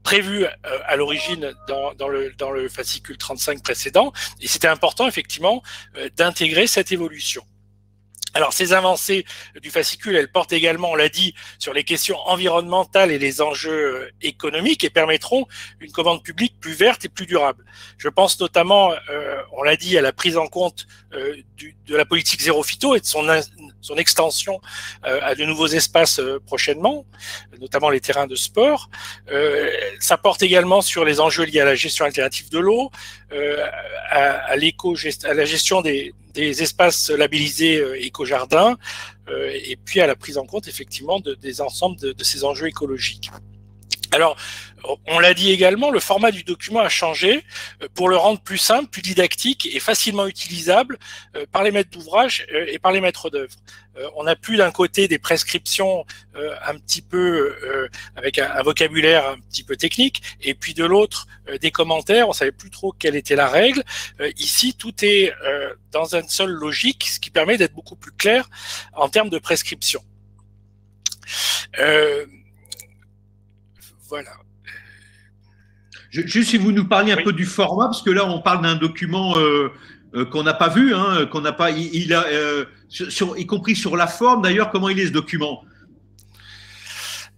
prévues à l'origine dans le fascicule 35 précédent et c'était important effectivement d'intégrer cette évolution. Alors, ces avancées du fascicule, elles portent également, on l'a dit, sur les questions environnementales et les enjeux économiques et permettront une commande publique plus verte et plus durable. Je pense notamment, on l'a dit, à la prise en compte de la politique zéro phyto et de son extension à de nouveaux espaces prochainement, notamment les terrains de sport. Ça porte également sur les enjeux liés à la gestion alternative de l'eau, à la gestion des espaces labellisés éco-jardins et puis à la prise en compte effectivement des ensembles de ces enjeux écologiques. Alors, on l'a dit également, le format du document a changé pour le rendre plus simple, plus didactique et facilement utilisable par les maîtres d'ouvrage et par les maîtres d'œuvre. On n'a plus d'un côté des prescriptions un petit peu avec un vocabulaire un petit peu technique, et puis de l'autre des commentaires, on savait plus trop quelle était la règle. Ici, tout est dans une seule logique, ce qui permet d'être beaucoup plus clair en termes de prescription. Voilà. Juste si vous nous parliez un peu du format, parce que là on parle d'un document qu'on n'a pas vu, hein, qu'on n'a pas, y compris sur la forme d'ailleurs. Comment il est ce document?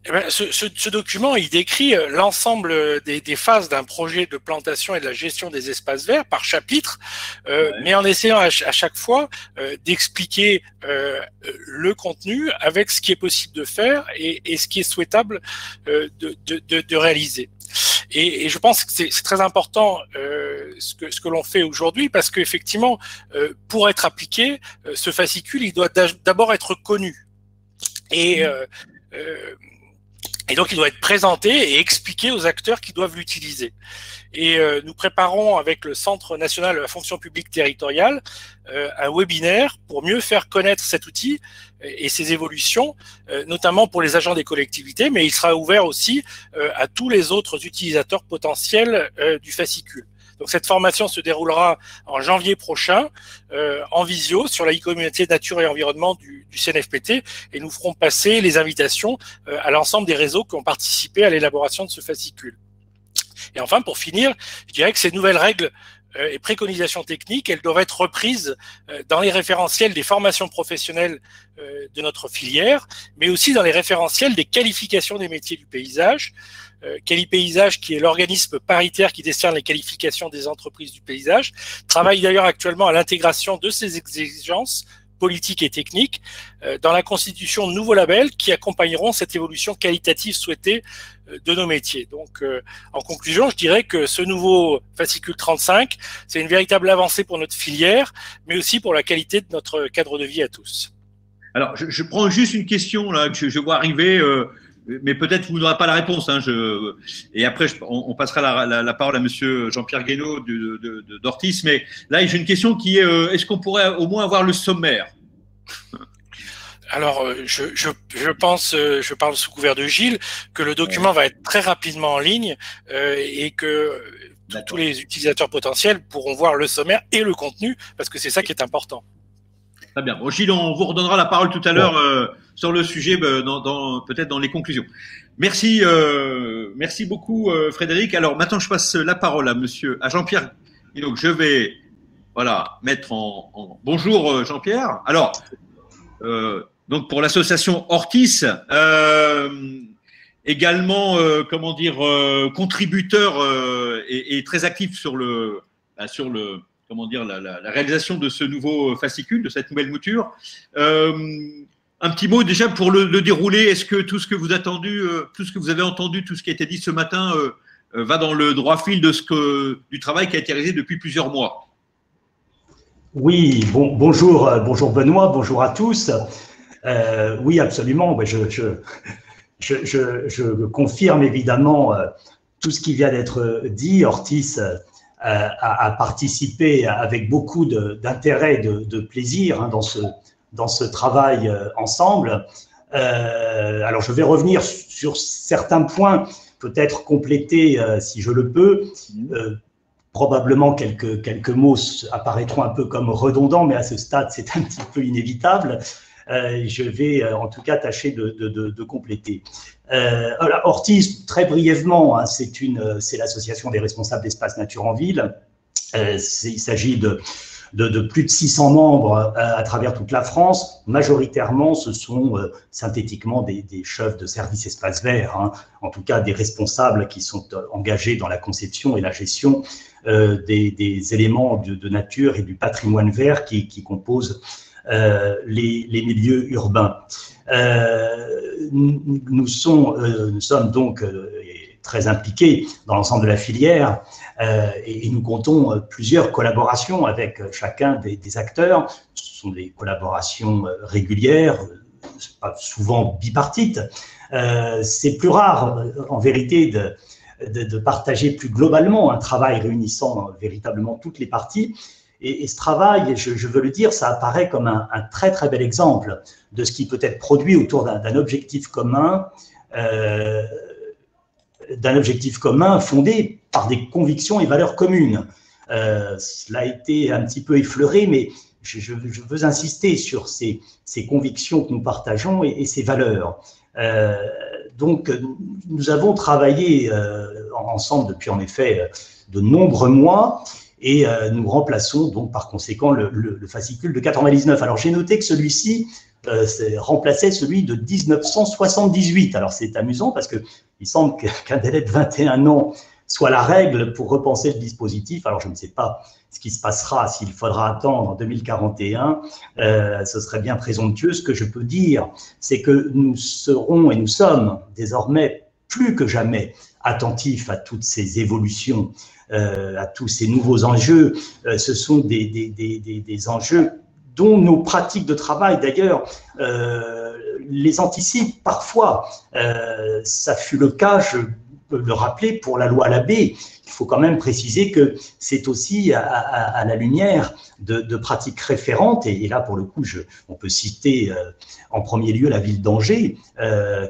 Eh bien, ce document, il décrit l'ensemble des phases d'un projet de plantation et de la gestion des espaces verts par chapitre, mais en essayant à chaque fois d'expliquer le contenu avec ce qui est possible de faire et ce qui est souhaitable de réaliser. Et je pense que c'est très important ce que l'on fait aujourd'hui, parce qu'effectivement, pour être appliqué, ce fascicule, il doit d'abord être connu. Et donc, il doit être présenté et expliqué aux acteurs qui doivent l'utiliser. Et nous préparons avec le Centre national de la fonction publique territoriale un webinaire pour mieux faire connaître cet outil et ses évolutions, notamment pour les agents des collectivités, mais il sera ouvert aussi à tous les autres utilisateurs potentiels du fascicule. Donc cette formation se déroulera en janvier prochain en visio sur la e-communauté nature et environnement du CNFPT, et nous ferons passer les invitations à l'ensemble des réseaux qui ont participé à l'élaboration de ce fascicule. Et enfin, pour finir, je dirais que ces nouvelles règles et préconisations techniques, elles doivent être reprises dans les référentiels des formations professionnelles de notre filière, mais aussi dans les référentiels des qualifications des métiers du paysage. Qualipaysage, qui est l'organisme paritaire qui décerne les qualifications des entreprises du paysage, travaille d'ailleurs actuellement à l'intégration de ces exigences politiques et techniques dans la constitution de nouveaux labels qui accompagneront cette évolution qualitative souhaitée de nos métiers. Donc, en conclusion, je dirais que ce nouveau fascicule 35, c'est une véritable avancée pour notre filière, mais aussi pour la qualité de notre cadre de vie à tous. Alors, je prends juste une question là que je vois arriver. Mais peut-être vous n'aurez pas la réponse. Hein, et après, on passera la parole à Monsieur Jean-Pierre Guénaud d'Ortis. Mais là, j'ai une question qui est est-ce qu'on pourrait au moins avoir le sommaire? Alors, je pense, je parle sous couvert de Gilles, que le document va être très rapidement en ligne et que tous les utilisateurs potentiels pourront voir le sommaire et le contenu, parce que c'est ça qui est important. Très bien. Bon, Gilles, on vous redonnera la parole tout à l'heure sur le sujet, peut-être dans les conclusions. Merci, merci beaucoup, Frédéric. Alors maintenant, je passe la parole à Jean-Pierre. Donc, je vais mettre en bonjour, Jean-Pierre. Alors, donc pour l'association Ortis, également, contributeur et très actif sur la réalisation de ce nouveau fascicule, de cette nouvelle mouture. Un petit mot déjà pour le dérouler. Est-ce que tout ce que vous avez entendu, tout ce qui a été dit ce matin va dans le droit fil du travail qui a été réalisé depuis plusieurs mois? Oui, bonjour Benoît, bonjour à tous. Oui, absolument. Je confirme évidemment tout ce qui vient d'être dit. Ortis a participé avec beaucoup d'intérêt, de plaisir dans ce travail ensemble. Alors, je vais revenir sur certains points, peut-être compléter si je le peux. Probablement quelques mots apparaîtront un peu comme redondants, mais à ce stade, c'est un petit peu inévitable. Je vais en tout cas tâcher de compléter. Ortis, très brièvement, hein, c'est l'association des responsables d'espaces nature en ville. Il s'agit de plus de 600 membres à travers toute la France. Majoritairement, ce sont synthétiquement des chefs de service espaces verts, hein, en tout cas des responsables qui sont engagés dans la conception et la gestion des éléments de nature et du patrimoine vert qui composent les milieux urbains. Nous sommes donc très impliqués dans l'ensemble de la filière et nous comptons plusieurs collaborations avec chacun des acteurs. Ce sont des collaborations régulières, pas souvent bipartites, C'est plus rare, en vérité, de partager plus globalement un travail réunissant véritablement toutes les parties. Et ce travail, je veux le dire, ça apparaît comme un très très bel exemple de ce qui peut être produit autour d'un objectif commun, fondé par des convictions et valeurs communes. Cela a été un petit peu effleuré, mais je veux insister sur ces convictions que nous partageons et ces valeurs. Donc, nous avons travaillé ensemble depuis en effet de nombreux mois et nous remplaçons donc par conséquent le fascicule de 99. Alors, j'ai noté que celui-ci remplaçait celui de 1978. Alors, c'est amusant parce qu'il semble qu'un délai de 21 ans soit la règle pour repenser le dispositif. Alors, je ne sais pas ce qui se passera s'il faudra attendre 2041. Ce serait bien présomptueux. Ce que je peux dire, c'est que nous serons et nous sommes désormais plus que jamais attentifs à toutes ces évolutions, à tous ces nouveaux enjeux. Ce sont des enjeux dont nos pratiques de travail, d'ailleurs, les anticipent parfois. Ça fut le cas, je peux le rappeler, pour la loi Labbé. Il faut quand même préciser que c'est aussi à la lumière de pratiques référentes, et là, pour le coup, on peut citer en premier lieu la ville d'Angers,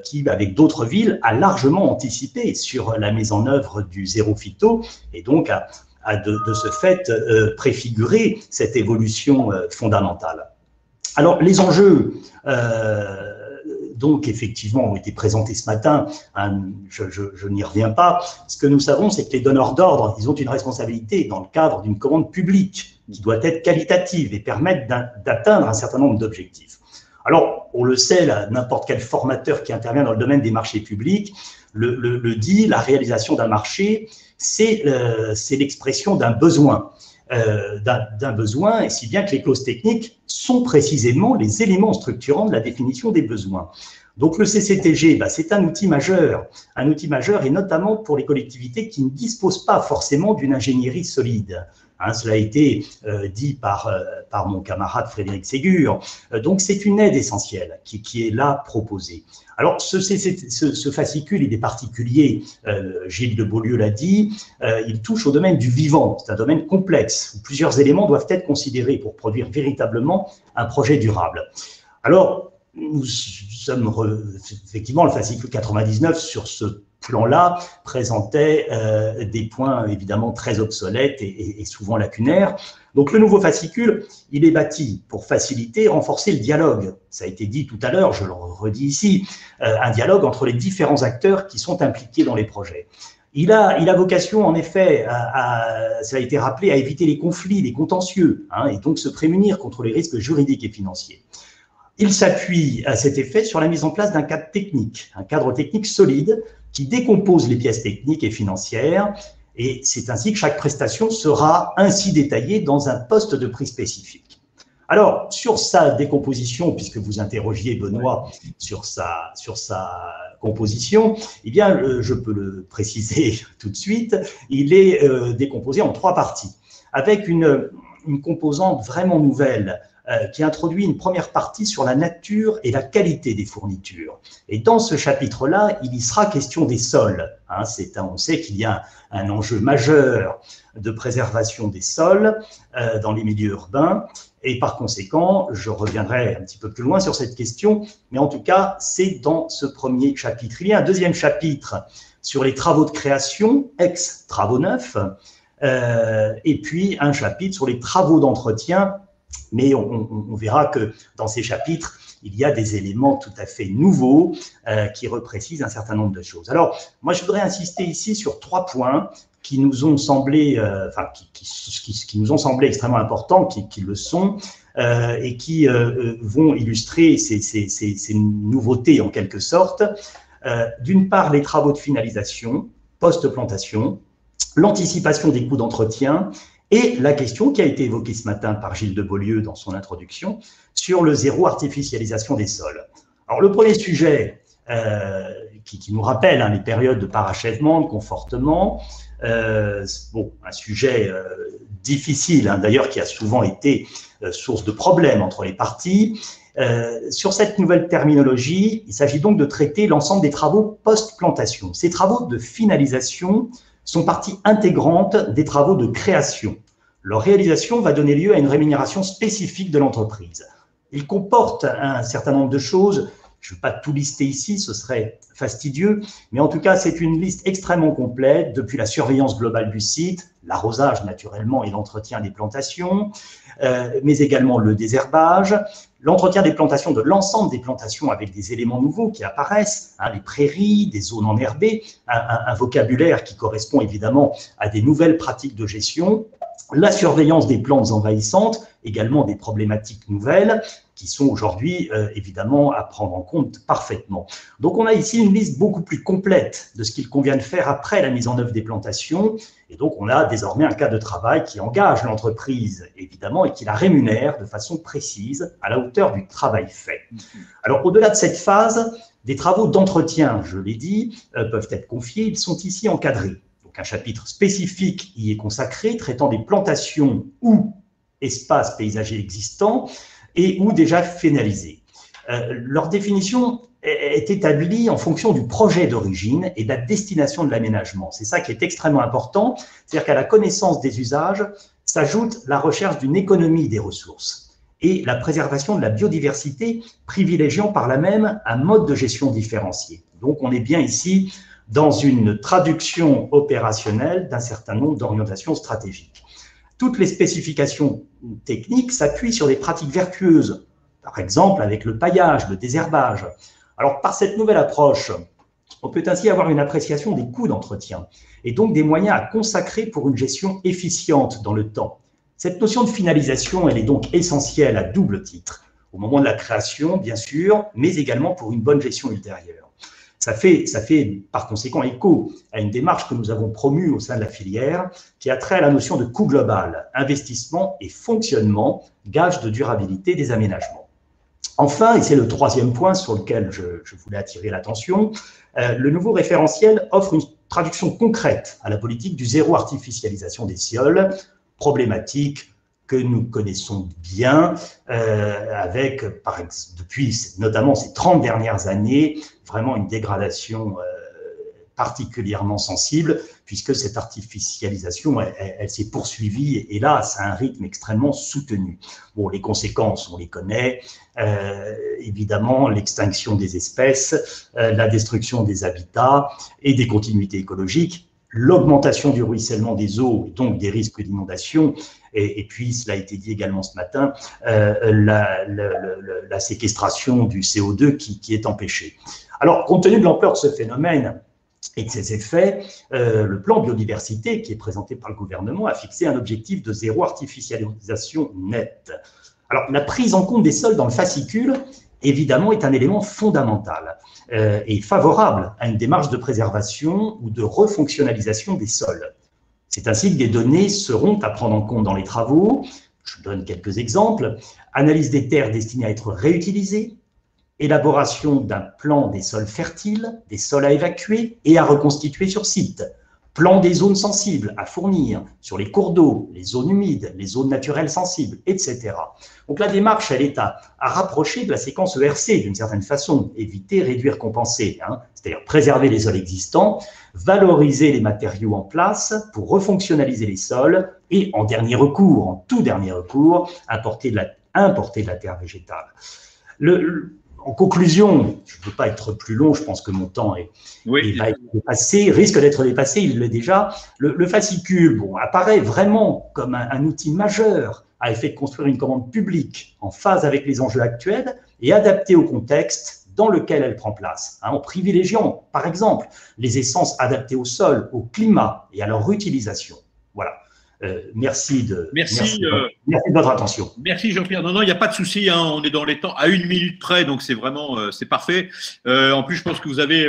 qui, avec d'autres villes, a largement anticipé sur la mise en œuvre du zéro phyto, et donc a de ce fait préfiguré cette évolution fondamentale. Alors, les enjeux donc effectivement ont été présentés ce matin, je n'y reviens pas. Ce que nous savons, c'est que les donneurs d'ordre, ils ont une responsabilité dans le cadre d'une commande publique qui doit être qualitative et permettre d'atteindre un certain nombre d'objectifs. Alors, on le sait, n'importe quel formateur qui intervient dans le domaine des marchés publics le dit, la réalisation d'un marché, c'est l'expression d'un besoin. Et si bien que les clauses techniques sont précisément les éléments structurants de la définition des besoins. Donc le CCTG, c'est un outil majeur et notamment pour les collectivités qui ne disposent pas forcément d'une ingénierie solide. Cela a été dit par mon camarade Frédéric Ségur. Donc c'est une aide essentielle qui est là proposée. Alors ce fascicule, il est particulier, Gilles de Beaulieu l'a dit, il touche au domaine du vivant. C'est un domaine complexe où plusieurs éléments doivent être considérés pour produire véritablement un projet durable. Alors, nous sommes effectivement, le fascicule 99 sur ce plan-là présentait des points évidemment très obsolètes et souvent lacunaires. Donc le nouveau fascicule, il est bâti pour faciliter et renforcer le dialogue. Ça a été dit tout à l'heure, je le redis ici, un dialogue entre les différents acteurs qui sont impliqués dans les projets. Il a vocation, en effet, ça a été rappelé, à éviter les conflits, les contentieux, et donc se prémunir contre les risques juridiques et financiers. Il s'appuie à cet effet sur la mise en place d'un cadre technique solide qui décompose les pièces techniques et financières, et c'est ainsi que chaque prestation sera ainsi détaillée dans un poste de prix spécifique. Alors, sur sa décomposition, puisque vous interrogiez Benoît sur sa composition, eh bien, je peux le préciser tout de suite, il est décomposé en 3 parties, avec une composante vraiment nouvelle, qui introduit une première partie sur la nature et la qualité des fournitures. Et dans ce chapitre-là, il y sera question des sols. On sait qu'il y a un enjeu majeur de préservation des sols dans les milieux urbains. Et par conséquent, je reviendrai un petit peu plus loin sur cette question, mais en tout cas, c'est dans ce premier chapitre. Il y a un deuxième chapitre sur les travaux de création, ex-travaux neufs, et puis un chapitre sur les travaux d'entretien. Mais on verra que dans ces chapitres, il y a des éléments tout à fait nouveaux qui reprécisent un certain nombre de choses. Alors, moi, je voudrais insister ici sur 3 points qui nous ont semblé, qui nous ont semblé extrêmement importants, qui le sont, et qui vont illustrer ces nouveautés en quelque sorte. D'une part, les travaux de finalisation, post-plantation, l'anticipation des coûts d'entretien, et la question qui a été évoquée ce matin par Gilles de Beaulieu dans son introduction sur le zéro artificialisation des sols. Alors le premier sujet qui nous rappelle les périodes de parachèvement, de confortement, Bon, un sujet difficile, hein, d'ailleurs, qui a souvent été source de problèmes entre les parties. Sur cette nouvelle terminologie, il s'agit donc de traiter l'ensemble des travaux post-plantation. Ces travaux de finalisation sont partie intégrante des travaux de création. Leur réalisation va donner lieu à une rémunération spécifique de l'entreprise. Il comporte un certain nombre de choses. Je ne vais pas tout lister ici, ce serait fastidieux, mais en tout cas, c'est une liste extrêmement complète, depuis la surveillance globale du site, l'arrosage naturellement et l'entretien des plantations, mais également le désherbage, l'entretien des plantations de l'ensemble des plantations avec des éléments nouveaux qui apparaissent, hein, les prairies, des zones enherbées, un vocabulaire qui correspond évidemment à des nouvelles pratiques de gestion, la surveillance des plantes envahissantes, également des problématiques nouvelles qui sont aujourd'hui évidemment à prendre en compte parfaitement. Donc on a ici une liste beaucoup plus complète de ce qu'il convient de faire après la mise en œuvre des plantations, et donc on a désormais un cas de travail qui engage l'entreprise évidemment et qui la rémunère de façon précise à la hauteur du travail fait. Alors au-delà de cette phase, des travaux d'entretien, je l'ai dit, peuvent être confiés, ils sont ici encadrés. Donc un chapitre spécifique y est consacré, traitant des plantations ou espaces paysagers existants et ou déjà finalisés. Leur définition est établie en fonction du projet d'origine et de la destination de l'aménagement. C'est ça qui est extrêmement important, c'est-à-dire qu'à la connaissance des usages s'ajoute la recherche d'une économie des ressources et la préservation de la biodiversité, privilégiant par là même un mode de gestion différencié. Donc on est bien ici dans une traduction opérationnelle d'un certain nombre d'orientations stratégiques. Toutes les spécifications techniques s'appuient sur des pratiques vertueuses, par exemple avec le paillage, le désherbage. Alors, par cette nouvelle approche, on peut ainsi avoir une appréciation des coûts d'entretien et donc des moyens à consacrer pour une gestion efficiente dans le temps. Cette notion de finalisation, elle est donc essentielle à double titre, au moment de la création, bien sûr, mais également pour une bonne gestion ultérieure. Ça fait par conséquent écho à une démarche que nous avons promue au sein de la filière qui a trait à la notion de coût global, investissement et fonctionnement, gage de durabilité des aménagements. Enfin, et c'est le troisième point sur lequel je voulais attirer l'attention, le nouveau référentiel offre une traduction concrète à la politique du zéro artificialisation des sols, problématique que nous connaissons bien, avec, depuis notamment ces 30 dernières années, vraiment une dégradation particulièrement sensible, puisque cette artificialisation, elle s'est poursuivie, et là, c'est un rythme extrêmement soutenu. Bon, les conséquences, on les connaît, évidemment, l'extinction des espèces, la destruction des habitats et des continuités écologiques, l'augmentation du ruissellement des eaux, et donc des risques d'inondation, et puis, cela a été dit également ce matin, la séquestration du CO2 qui est empêchée. Alors, compte tenu de l'ampleur de ce phénomène et de ses effets, le plan biodiversité qui est présenté par le gouvernement a fixé un objectif de zéro artificialisation nette. Alors, la prise en compte des sols dans le fascicule, évidemment, est un élément fondamental et favorable à une démarche de préservation ou de refonctionnalisation des sols. C'est ainsi que des données seront à prendre en compte dans les travaux. Je donne quelques exemples. Analyse des terres destinées à être réutilisées, élaboration d'un plan des sols fertiles, des sols à évacuer et à reconstituer sur site, plan des zones sensibles à fournir sur les cours d'eau, les zones humides, les zones naturelles sensibles, etc. Donc la démarche, elle est à rapprocher de la séquence ERC d'une certaine façon, éviter, réduire, compenser, hein, c'est-à-dire préserver les sols existants, valoriser les matériaux en place pour refonctionnaliser les sols et en dernier recours, en tout dernier recours, importer de la terre végétale. En conclusion, je ne veux pas être plus long, je pense que mon temps va être dépassé, risque d'être dépassé, il l'est déjà. Le fascicule apparaît vraiment comme un outil majeur à effet de construire une commande publique en phase avec les enjeux actuels et adaptée au contexte dans lequel elle prend place, en privilégiant, par exemple, les essences adaptées au sol, au climat et à leur utilisation. Voilà. Merci de votre attention. Merci Jean-Pierre. Non, il n'y a pas de souci. On est dans les temps à 1 minute près, donc c'est vraiment c'est parfait. En plus, je pense que vous avez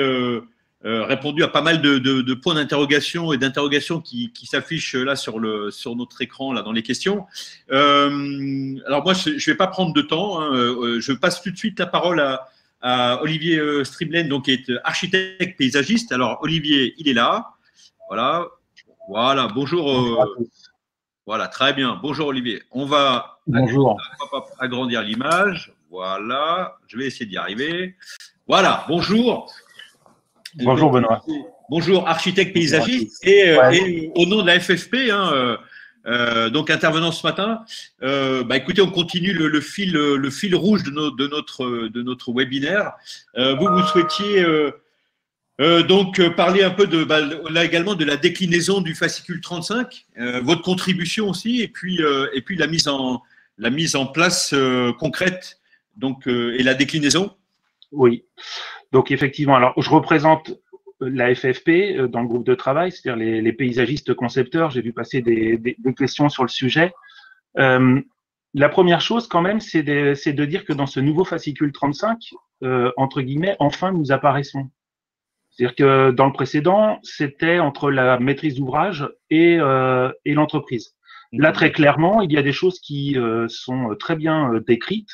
répondu à pas mal de points d'interrogation et d'interrogations qui s'affichent là sur notre écran là dans les questions. Alors moi, je vais pas prendre de temps. Je passe tout de suite la parole à Olivier Striblen, donc qui est architecte paysagiste. Alors Olivier, il est là. Voilà. Voilà, bonjour. Voilà, très bien. Bonjour Olivier. On va agrandir l'image. Voilà, je vais essayer d'y arriver. Voilà, bonjour. Bonjour Benoît. Bonjour, architecte paysagiste. Et au nom de la FFP, donc intervenant ce matin, écoutez, on continue le fil rouge de notre webinaire. Vous souhaitiez donc parler un peu là également de la déclinaison du fascicule 35, votre contribution aussi, et puis la mise en place concrète donc et la déclinaison. Oui, donc effectivement, alors je représente la FFP dans le groupe de travail, c'est-à-dire les paysagistes concepteurs. J'ai vu passer des questions sur le sujet. La première chose quand même, c'est de dire que dans ce nouveau fascicule 35, entre guillemets, enfin nous apparaissons. C'est-à-dire que dans le précédent, c'était entre la maîtrise d'ouvrage et l'entreprise. Là, très clairement, il y a des choses qui sont très bien décrites.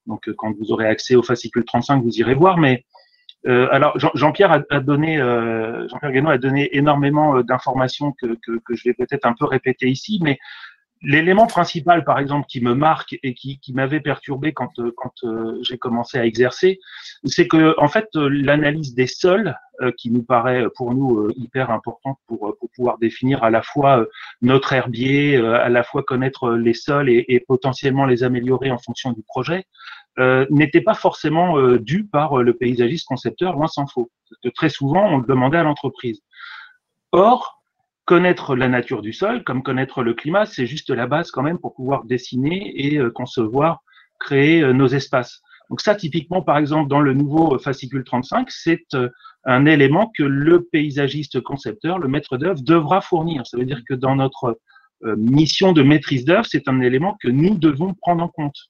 Donc, quand vous aurez accès au fascicule 35, vous irez voir. Mais alors, Jean-Pierre Guénot a donné énormément d'informations que je vais peut-être un peu répéter ici. Mais l'élément principal, par exemple, qui me marque et qui m'avait perturbé quand j'ai commencé à exercer, c'est que en fait l'analyse des sols, qui nous paraît pour nous hyper importante pour pouvoir définir à la fois notre herbier, à la fois connaître les sols et potentiellement les améliorer en fonction du projet, n'était pas forcément due par le paysagiste concepteur, loin s'en faut. Parce que très souvent, on le demandait à l'entreprise. Or, connaître la nature du sol, comme connaître le climat, c'est juste la base quand même pour pouvoir dessiner et concevoir, créer nos espaces. Donc ça, typiquement, par exemple, dans le nouveau fascicule 35, c'est un élément que le paysagiste concepteur, le maître d'œuvre, devra fournir. Ça veut dire que dans notre mission de maîtrise d'œuvre, c'est un élément que nous devons prendre en compte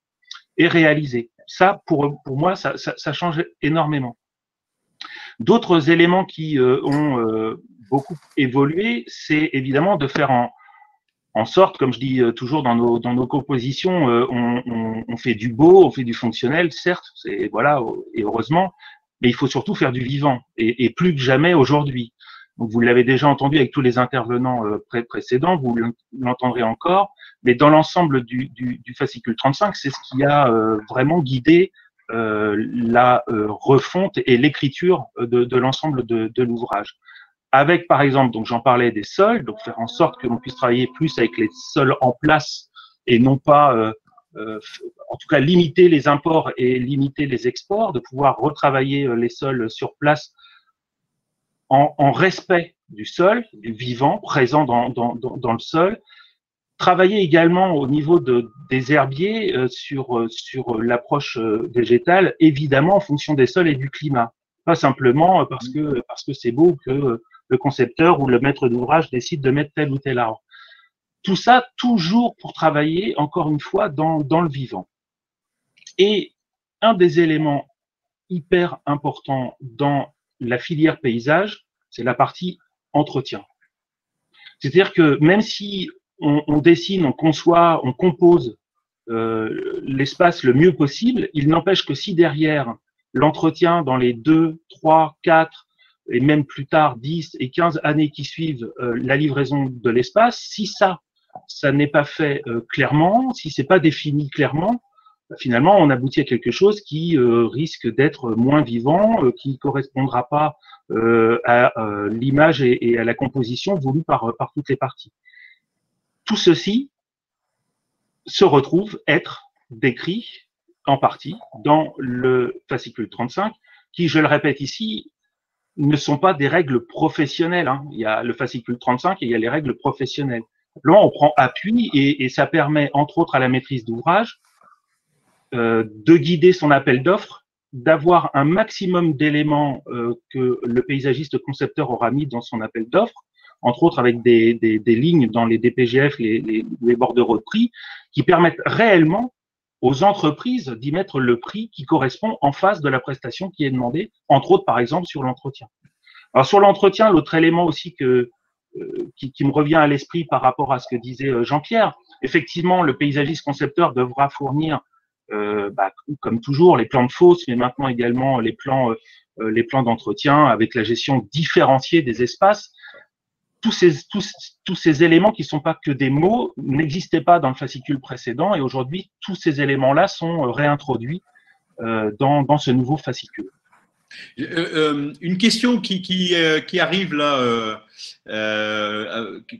et réaliser. Ça, pour moi, ça change énormément. D'autres éléments qui ont beaucoup évolué, c'est évidemment de faire en sorte, comme je dis toujours dans nos compositions, on fait du beau, on fait du fonctionnel, certes, c'est voilà, et heureusement, mais il faut surtout faire du vivant, et plus que jamais aujourd'hui. Donc vous l'avez déjà entendu avec tous les intervenants précédents, vous l'entendrez encore, mais dans l'ensemble du fascicule 35, c'est ce qui a vraiment guidé la refonte et l'écriture de l'ensemble de l'ouvrage. Avec, par exemple, donc j'en parlais des sols, donc faire en sorte que l'on puisse travailler plus avec les sols en place et non pas, en tout cas, limiter les imports et limiter les exports, de pouvoir retravailler les sols sur place en respect du sol, du vivant présent dans le sol. Travailler également au niveau des herbiers sur l'approche végétale, évidemment en fonction des sols et du climat. Pas simplement parce que c'est beau que le concepteur ou le maître d'ouvrage décide de mettre tel ou tel arbre. Tout ça toujours pour travailler, encore une fois, dans le vivant. Et un des éléments hyper importants dans la filière paysage, c'est la partie entretien. C'est-à-dire que même si on dessine, on conçoit, on compose l'espace le mieux possible, il n'empêche que si derrière l'entretien dans les 2, 3, 4 et même plus tard 10 et 15 années qui suivent la livraison de l'espace, si ça n'est pas fait clairement, si c'est pas défini clairement, finalement on aboutit à quelque chose qui risque d'être moins vivant, qui correspondra pas à l'image et à la composition voulue par toutes les parties. Tout ceci se retrouve être décrit en partie dans le fascicule 35, qui, je le répète ici, ne sont pas des règles professionnelles. Hein. Il y a le fascicule 35 et il y a les règles professionnelles. Là, on prend appui et ça permet, entre autres, à la maîtrise d'ouvrage de guider son appel d'offres, d'avoir un maximum d'éléments que le paysagiste concepteur aura mis dans son appel d'offres, entre autres avec des lignes dans les DPGF, les bordereaux de prix, qui permettent réellement aux entreprises d'y mettre le prix qui correspond en face de la prestation qui est demandée, entre autres, par exemple, sur l'entretien. Alors, sur l'entretien, l'autre élément aussi qui me revient à l'esprit par rapport à ce que disait Jean-Pierre, effectivement, le paysagiste concepteur devra fournir, comme toujours, les plans de fosse, mais maintenant également les plans d'entretien avec la gestion différenciée des espaces. tous ces éléments qui ne sont pas que des mots n'existaient pas dans le fascicule précédent et aujourd'hui, tous ces éléments-là sont réintroduits dans ce nouveau fascicule. Une question qui arrive là,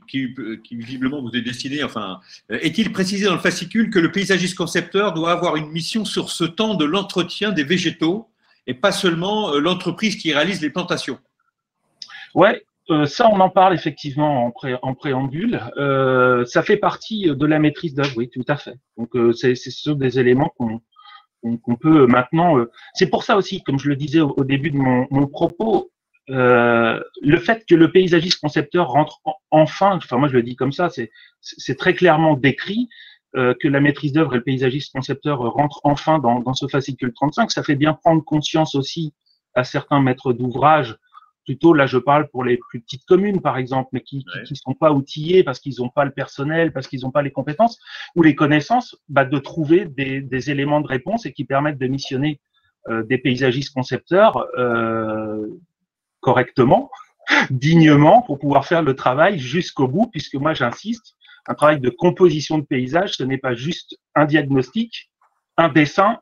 qui visiblement vous est destinée, enfin, est-il précisé dans le fascicule que le paysagiste concepteur doit avoir une mission sur ce temps de l'entretien des végétaux et pas seulement l'entreprise qui réalise les plantations? Ouais, ça on en parle effectivement en préambule. Ça fait partie de la maîtrise d'œuvre, oui, tout à fait. Donc ce sont des éléments qu'on peut maintenant. C'est pour ça aussi, comme je le disais au début de mon propos, le fait que le paysagiste concepteur rentre enfin, moi je le dis comme ça, c'est très clairement décrit, que la maîtrise d'œuvre et le paysagiste concepteur rentrent enfin dans ce fascicule 35, ça fait bien prendre conscience aussi à certains maîtres d'ouvrage. Plutôt, là, je parle pour les plus petites communes, par exemple, mais qui sont pas outillés parce qu'ils n'ont pas le personnel, parce qu'ils n'ont pas les compétences ou les connaissances, de trouver des éléments de réponse et qui permettent de missionner des paysagistes concepteurs correctement, dignement, pour pouvoir faire le travail jusqu'au bout, puisque moi, j'insiste, un travail de composition de paysage, ce n'est pas juste un diagnostic, un dessin,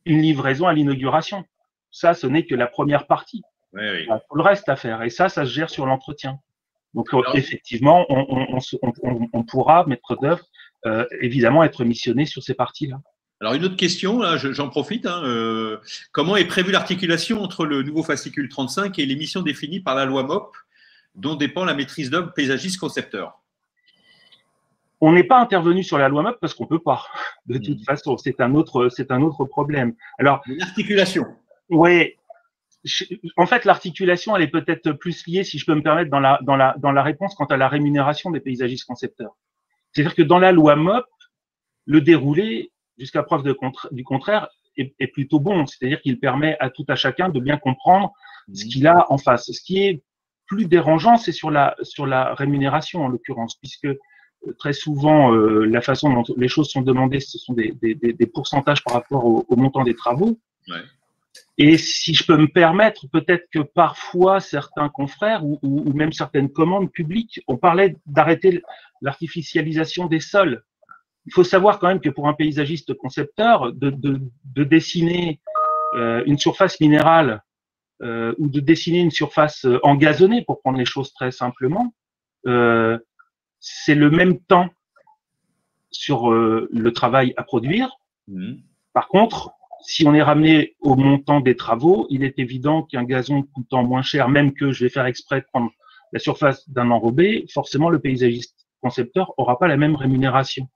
une livraison à l'inauguration. Ça, ce n'est que la première partie. Oui, oui. Il y a tout le reste à faire. Et ça se gère sur l'entretien. Donc, effectivement, on pourra, maître d'œuvre, évidemment, être missionné sur ces parties-là. Alors, une autre question, là, j'en profite. Comment est prévue l'articulation entre le nouveau fascicule 35 et les missions définies par la loi MOP, dont dépend la maîtrise d'œuvre paysagiste concepteur? On n'est pas intervenu sur la loi MOP parce qu'on peut pas. De toute façon, c'est un autre problème. Alors, l'articulation. Oui. En fait, l'articulation, elle est peut-être plus liée, si je peux me permettre, dans la réponse quant à la rémunération des paysagistes concepteurs. C'est-à-dire que dans la loi MOP, le déroulé, jusqu'à preuve du contraire, est plutôt bon. C'est-à-dire qu'il permet à tout à chacun de bien comprendre ce qu'il a en face. Ce qui est plus dérangeant, c'est sur la rémunération, en l'occurrence, puisque très souvent, la façon dont les choses sont demandées, ce sont des pourcentages par rapport au montant des travaux. Ouais. Et si je peux me permettre, peut-être que parfois certains confrères ou même certaines commandes publiques, on parlait d'arrêter l'artificialisation des sols. Il faut savoir quand même que pour un paysagiste concepteur, de dessiner une surface minérale ou de dessiner une surface engazonnée, pour prendre les choses très simplement, c'est le même temps sur le travail à produire. Par contre, si on est ramené au montant des travaux, il est évident qu'un gazon coûtant moins cher, même que je vais faire exprès de prendre la surface d'un enrobé, forcément le paysagiste concepteur aura pas la même rémunération.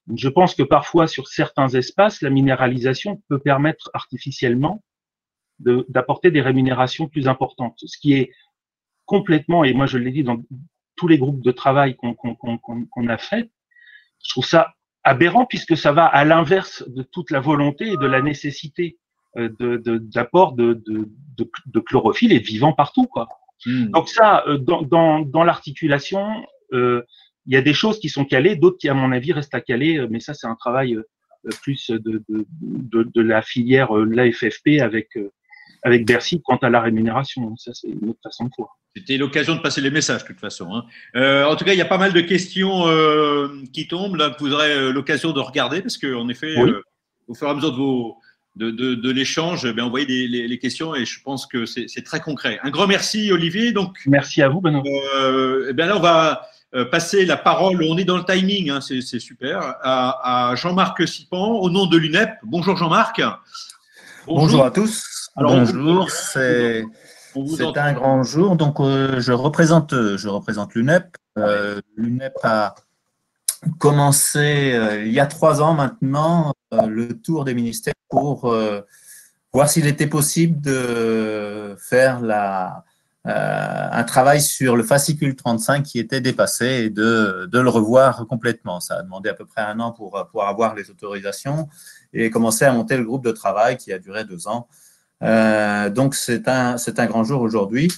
Donc, je pense que parfois sur certains espaces, la minéralisation peut permettre artificiellement d'apporter des rémunérations plus importantes. Ce qui est complètement, et moi je l'ai dit dans tous les groupes de travail qu'on a fait, je trouve ça aberrant puisque ça va à l'inverse de toute la volonté et de la nécessité d'apport de chlorophylle et de vivant partout, quoi. Donc ça, dans l'articulation, il y a des choses qui sont calées, d'autres qui, à mon avis, restent à caler, mais ça, c'est un travail plus de la filière l'AFFP avec Bercy quant à la rémunération. Ça, c'est une autre façon de voir. C'était l'occasion de passer les messages, de toute façon. En tout cas, il y a pas mal de questions qui tombent. Là, vous aurez l'occasion de regarder, parce qu'en effet, oui. Au fur et à mesure de l'échange, envoyez les questions, et je pense que c'est très concret. Un grand merci, Olivier. Donc, merci à vous, Benoît. Là, on va passer la parole, on est dans le timing, c'est super, à Jean-Marc Sipan, au nom de l'UNEP. Bonjour Jean-Marc. Bonjour à tous. Alors, bonjour, c'est un grand jour. Donc, je représente l'UNEP. L'UNEP a commencé il y a 3 ans maintenant le tour des ministères pour voir s'il était possible de faire un travail sur le fascicule 35 qui était dépassé et de le revoir complètement. Ça a demandé à peu près 1 an pour avoir les autorisations et commencer à monter le groupe de travail qui a duré 2 ans. Donc, c'est un grand jour aujourd'hui.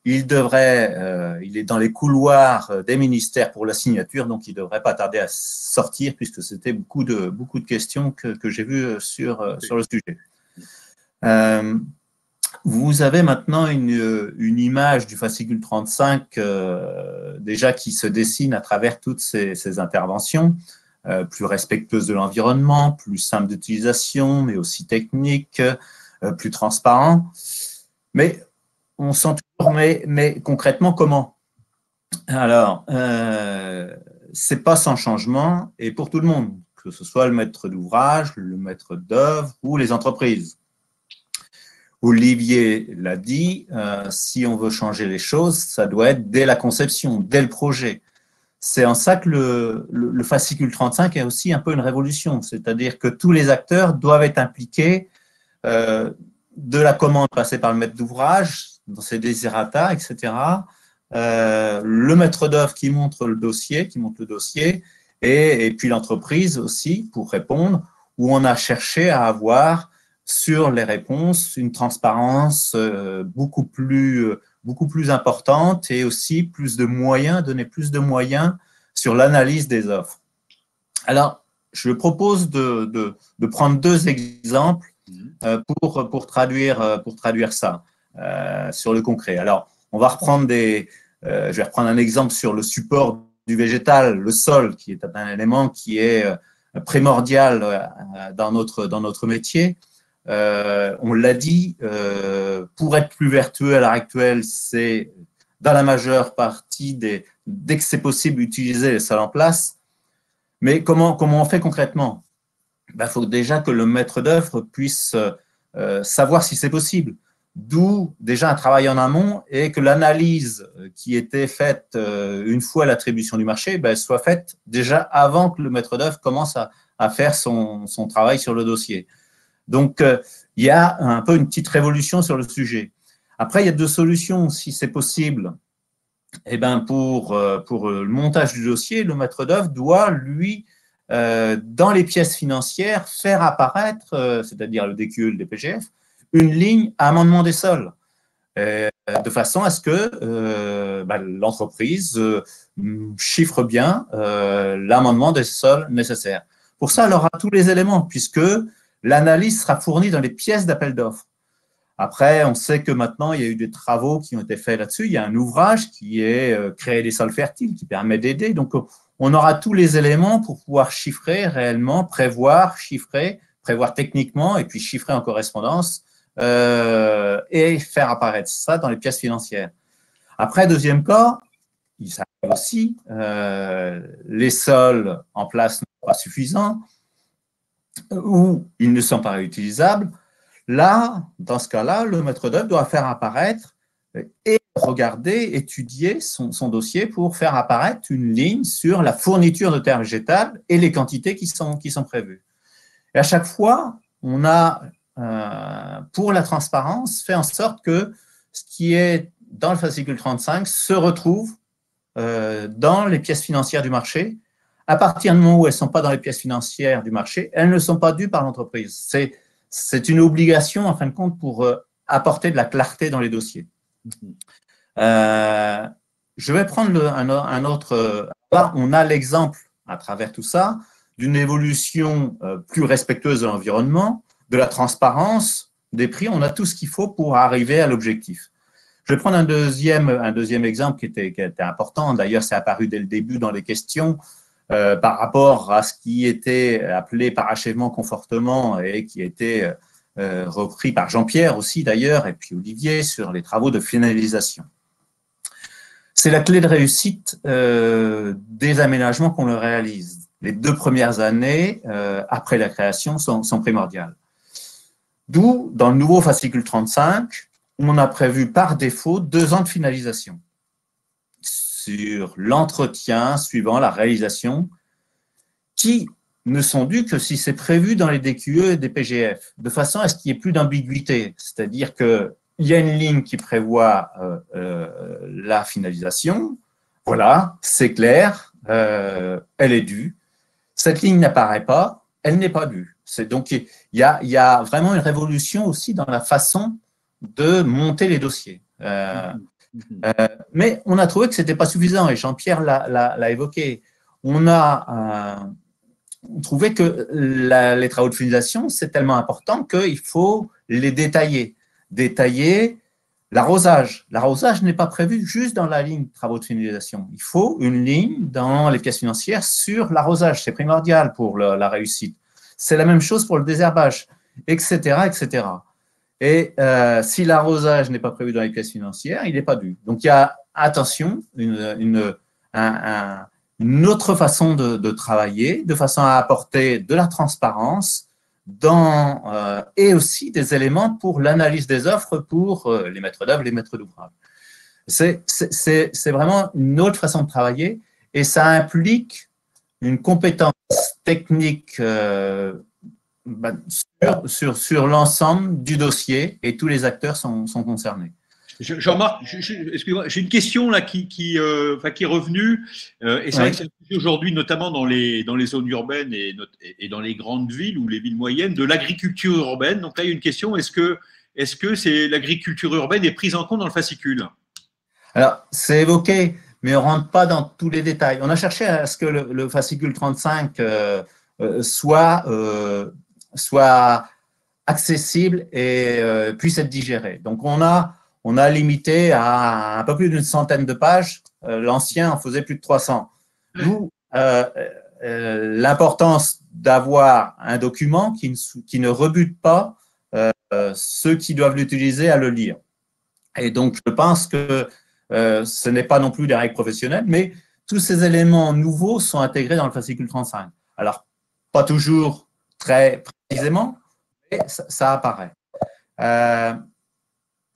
Il est dans les couloirs des ministères pour la signature, donc il ne devrait pas tarder à sortir puisque c'était beaucoup de questions que j'ai vues sur le sujet. vous avez maintenant une image du fascicule 35 déjà qui se dessine à travers toutes ces interventions, plus respectueuses de l'environnement, plus simple d'utilisation, mais aussi technique, plus transparent. Mais on sent toujours, mais concrètement, comment? Alors, c'est pas sans changement et pour tout le monde, que ce soit le maître d'ouvrage, le maître d'œuvre ou les entreprises. Olivier l'a dit, si on veut changer les choses, ça doit être dès la conception, dès le projet. C'est en ça que le fascicule 35 est aussi un peu une révolution, c'est-à-dire que tous les acteurs doivent être impliqués de la commande passée par le maître d'ouvrage, dans ses desiderata, etc., le maître d'œuvre qui monte le dossier, et puis l'entreprise aussi pour répondre, où on a cherché à avoir sur les réponses une transparence beaucoup plus importante et aussi plus de moyens, donner plus de moyens sur l'analyse des offres. Alors, je propose de prendre deux exemples pour traduire ça sur le concret. Alors, on va reprendre je vais reprendre un exemple sur le support du végétal, le sol, qui est un élément qui est primordial dans notre métier. On l'a dit, pour être plus vertueux à l'heure actuelle, c'est dans la majeure partie dès que c'est possible, utiliser les sols en place. Mais comment on fait concrètement? Il faut déjà que le maître d'œuvre puisse savoir si c'est possible. D'où déjà un travail en amont et que l'analyse qui était faite une fois l'attribution du marché soit faite déjà avant que le maître d'œuvre commence à faire son travail sur le dossier. Donc, il y a un peu une petite révolution sur le sujet. Après, il y a deux solutions, si c'est possible. Pour le montage du dossier, le maître d'œuvre doit, lui, dans les pièces financières, faire apparaître, c'est-à-dire le DQE, le DPGF, une ligne amendement des sols, de façon à ce que l'entreprise chiffre bien l'amendement des sols nécessaires. Pour ça, elle aura tous les éléments, puisque l'analyse sera fournie dans les pièces d'appel d'offres. Après, on sait que maintenant, il y a eu des travaux qui ont été faits là-dessus. Il y a un ouvrage qui est Créer des sols fertiles, qui permet d'aider. Donc, on aura tous les éléments pour pouvoir chiffrer réellement, prévoir techniquement, et puis chiffrer en correspondance et faire apparaître ça dans les pièces financières. Après, deuxième cas, il s'arrive aussi, les sols en place ne sont pas suffisants, ou ils ne sont pas réutilisables. Là, dans ce cas-là, le maître d'œuvre doit faire apparaître et regarder, étudier son dossier pour faire apparaître une ligne sur la fourniture de terre végétale et les quantités qui sont prévues. Et à chaque fois, on a, pour la transparence, fait en sorte que ce qui est dans le fascicule 35 se retrouve dans les pièces financières du marché. À partir du moment où elles ne sont pas dans les pièces financières du marché, elles ne sont pas dues par l'entreprise. C'est une obligation, en fin de compte, pour apporter de la clarté dans les dossiers. Je vais prendre un autre. Là, on a l'exemple, à travers tout ça, d'une évolution plus respectueuse de l'environnement, de la transparence, des prix. On a tout ce qu'il faut pour arriver à l'objectif. Je vais prendre un deuxième exemple qui était important. D'ailleurs, c'est apparu dès le début dans les questions. Par rapport à ce qui était appelé parachèvement confortement et qui était repris par Jean-Pierre aussi d'ailleurs, et puis Olivier sur les travaux de finalisation. C'est la clé de réussite des aménagements qu'on le réalise. Les 2 premières années après la création sont primordiales. D'où, dans le nouveau fascicule 35, on a prévu par défaut 2 ans de finalisation sur l'entretien suivant la réalisation, qui ne sont dus que si c'est prévu dans les DQE et des PGF, de façon à ce qu'il n'y ait plus d'ambiguïté. C'est-à-dire qu'il y a une ligne qui prévoit la finalisation, voilà, c'est clair, elle est due. Cette ligne n'apparaît pas, elle n'est pas due. Donc, il y a vraiment une révolution aussi dans la façon de monter les dossiers. Mais on a trouvé que ce n'était pas suffisant, et Jean-Pierre l'a évoqué. On a trouvé que les travaux de finalisation, c'est tellement important qu'il faut les détailler. détailler l'arrosage. L'arrosage n'est pas prévu juste dans la ligne travaux de finalisation. Il faut une ligne dans les pièces financières sur l'arrosage. C'est primordial pour la réussite. C'est la même chose pour le désherbage, etc., etc. Et si l'arrosage n'est pas prévu dans les pièces financières, il n'est pas dû. Donc, il y a, attention, une autre façon de travailler, de façon à apporter de la transparence et aussi des éléments pour l'analyse des offres pour les maîtres d'œuvre, les maîtres d'ouvrage. C'est vraiment une autre façon de travailler et ça implique une compétence technique sur l'ensemble du dossier et tous les acteurs sont concernés. Jean-Marc, excusez-moi, j'ai une question là qui est revenue et c'est vrai que c'est aujourd'hui, notamment dans les zones urbaines et dans les grandes villes ou les villes moyennes, de l'agriculture urbaine. Donc là, il y a une question, est-ce que l'agriculture urbaine est prise en compte dans le fascicule? Alors, c'est évoqué, mais on ne rentre pas dans tous les détails. On a cherché à ce que le fascicule 35 soit accessible et puisse être digéré. Donc, on a limité à un peu plus d'une centaine de pages. L'ancien en faisait plus de 300. D'où l'importance d'avoir un document qui ne rebute pas ceux qui doivent l'utiliser à le lire. Et donc, je pense que ce n'est pas non plus des règles professionnelles, mais tous ces éléments nouveaux sont intégrés dans le fascicule 35. Alors, pas toujours très précisément, mais ça apparaît.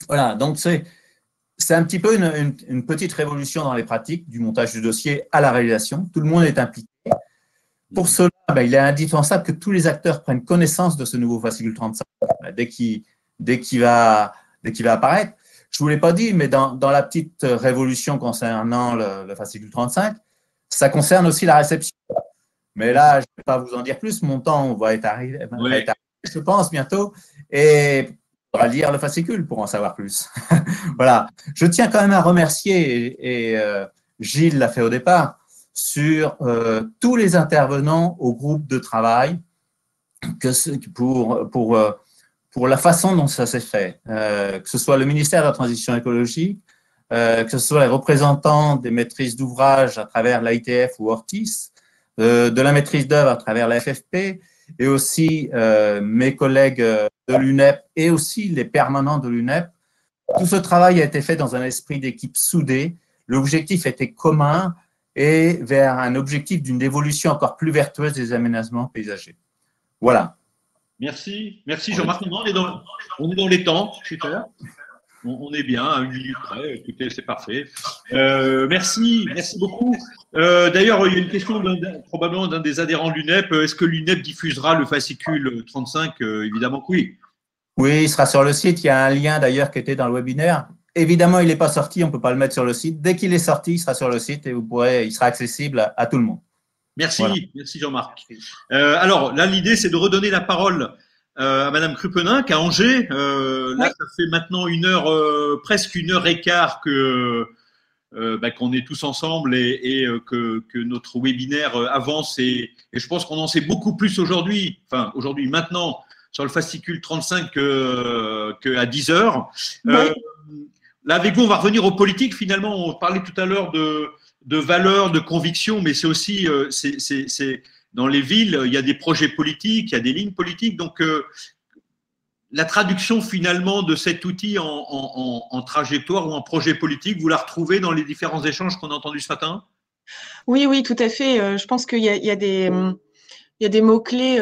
Voilà, donc c'est un petit peu une petite révolution dans les pratiques du montage du dossier à la réalisation. Tout le monde est impliqué. Pour cela, il est indispensable que tous les acteurs prennent connaissance de ce nouveau fascicule 35 dès qu'il va apparaître. Je ne vous l'ai pas dit, mais dans la petite révolution concernant le fascicule 35, ça concerne aussi la réception. Mais là, je ne vais pas vous en dire plus. Mon temps va être arrivé, je pense, bientôt. Et on va lire le fascicule pour en savoir plus. Voilà. Je tiens quand même à remercier, et Gilles l'a fait au départ, sur tous les intervenants au groupe de travail pour la façon dont ça s'est fait, que ce soit le ministère de la Transition écologique, que ce soit les représentants des maîtrises d'ouvrage à travers l'AITF ou Ortis, de la maîtrise d'œuvre à travers la FFP, et aussi mes collègues de l'UNEP et aussi les permanents de l'UNEP. Tout ce travail a été fait dans un esprit d'équipe soudée. L'objectif était commun et vers un objectif d'une évolution encore plus vertueuse des aménagements paysagers. Voilà. Merci Jean-Marc. On est dans les temps, super. On est bien, à 1 minute près. Écoutez, c'est parfait. Merci beaucoup. D'ailleurs, il y a une question probablement d'un des adhérents de l'UNEP. Est-ce que l'UNEP diffusera le fascicule 35? Évidemment que oui. Oui, il sera sur le site. Il y a un lien d'ailleurs qui était dans le webinaire. Évidemment, il n'est pas sorti, on ne peut pas le mettre sur le site. Dès qu'il est sorti, il sera sur le site et il sera accessible à tout le monde. Merci, voilà. Merci Jean-Marc. Alors là, l'idée, c'est de redonner la parole à Madame Krupenin, qu'à Angers. Là, ça fait maintenant presque 1h15 qu'on est tous ensemble et que notre webinaire avance. Et je pense qu'on en sait beaucoup plus aujourd'hui, maintenant, sur le fascicule 35 qu'à 10h. Là, avec vous, on va revenir aux politiques. Finalement, on parlait tout à l'heure de valeurs, de convictions, mais c'est aussi, dans les villes, il y a des projets politiques, il y a des lignes politiques. Donc, la traduction finalement de cet outil en trajectoire ou en projet politique, vous la retrouvez dans les différents échanges qu'on a entendus ce matin? Oui, tout à fait. Je pense qu'il y a des mots-clés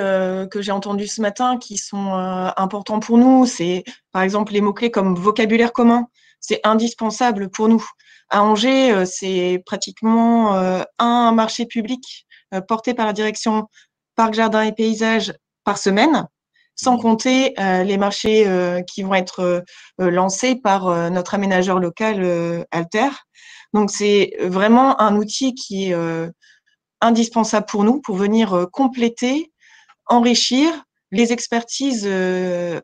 que j'ai entendus ce matin qui sont importants pour nous. C'est par exemple les mots-clés comme vocabulaire commun. C'est indispensable pour nous. À Angers, c'est pratiquement un marché public porté par la direction Parc, Jardin et Paysages par semaine, sans compter les marchés qui vont être lancés par notre aménageur local Alter. Donc, c'est vraiment un outil qui est indispensable pour nous pour venir compléter, enrichir les expertises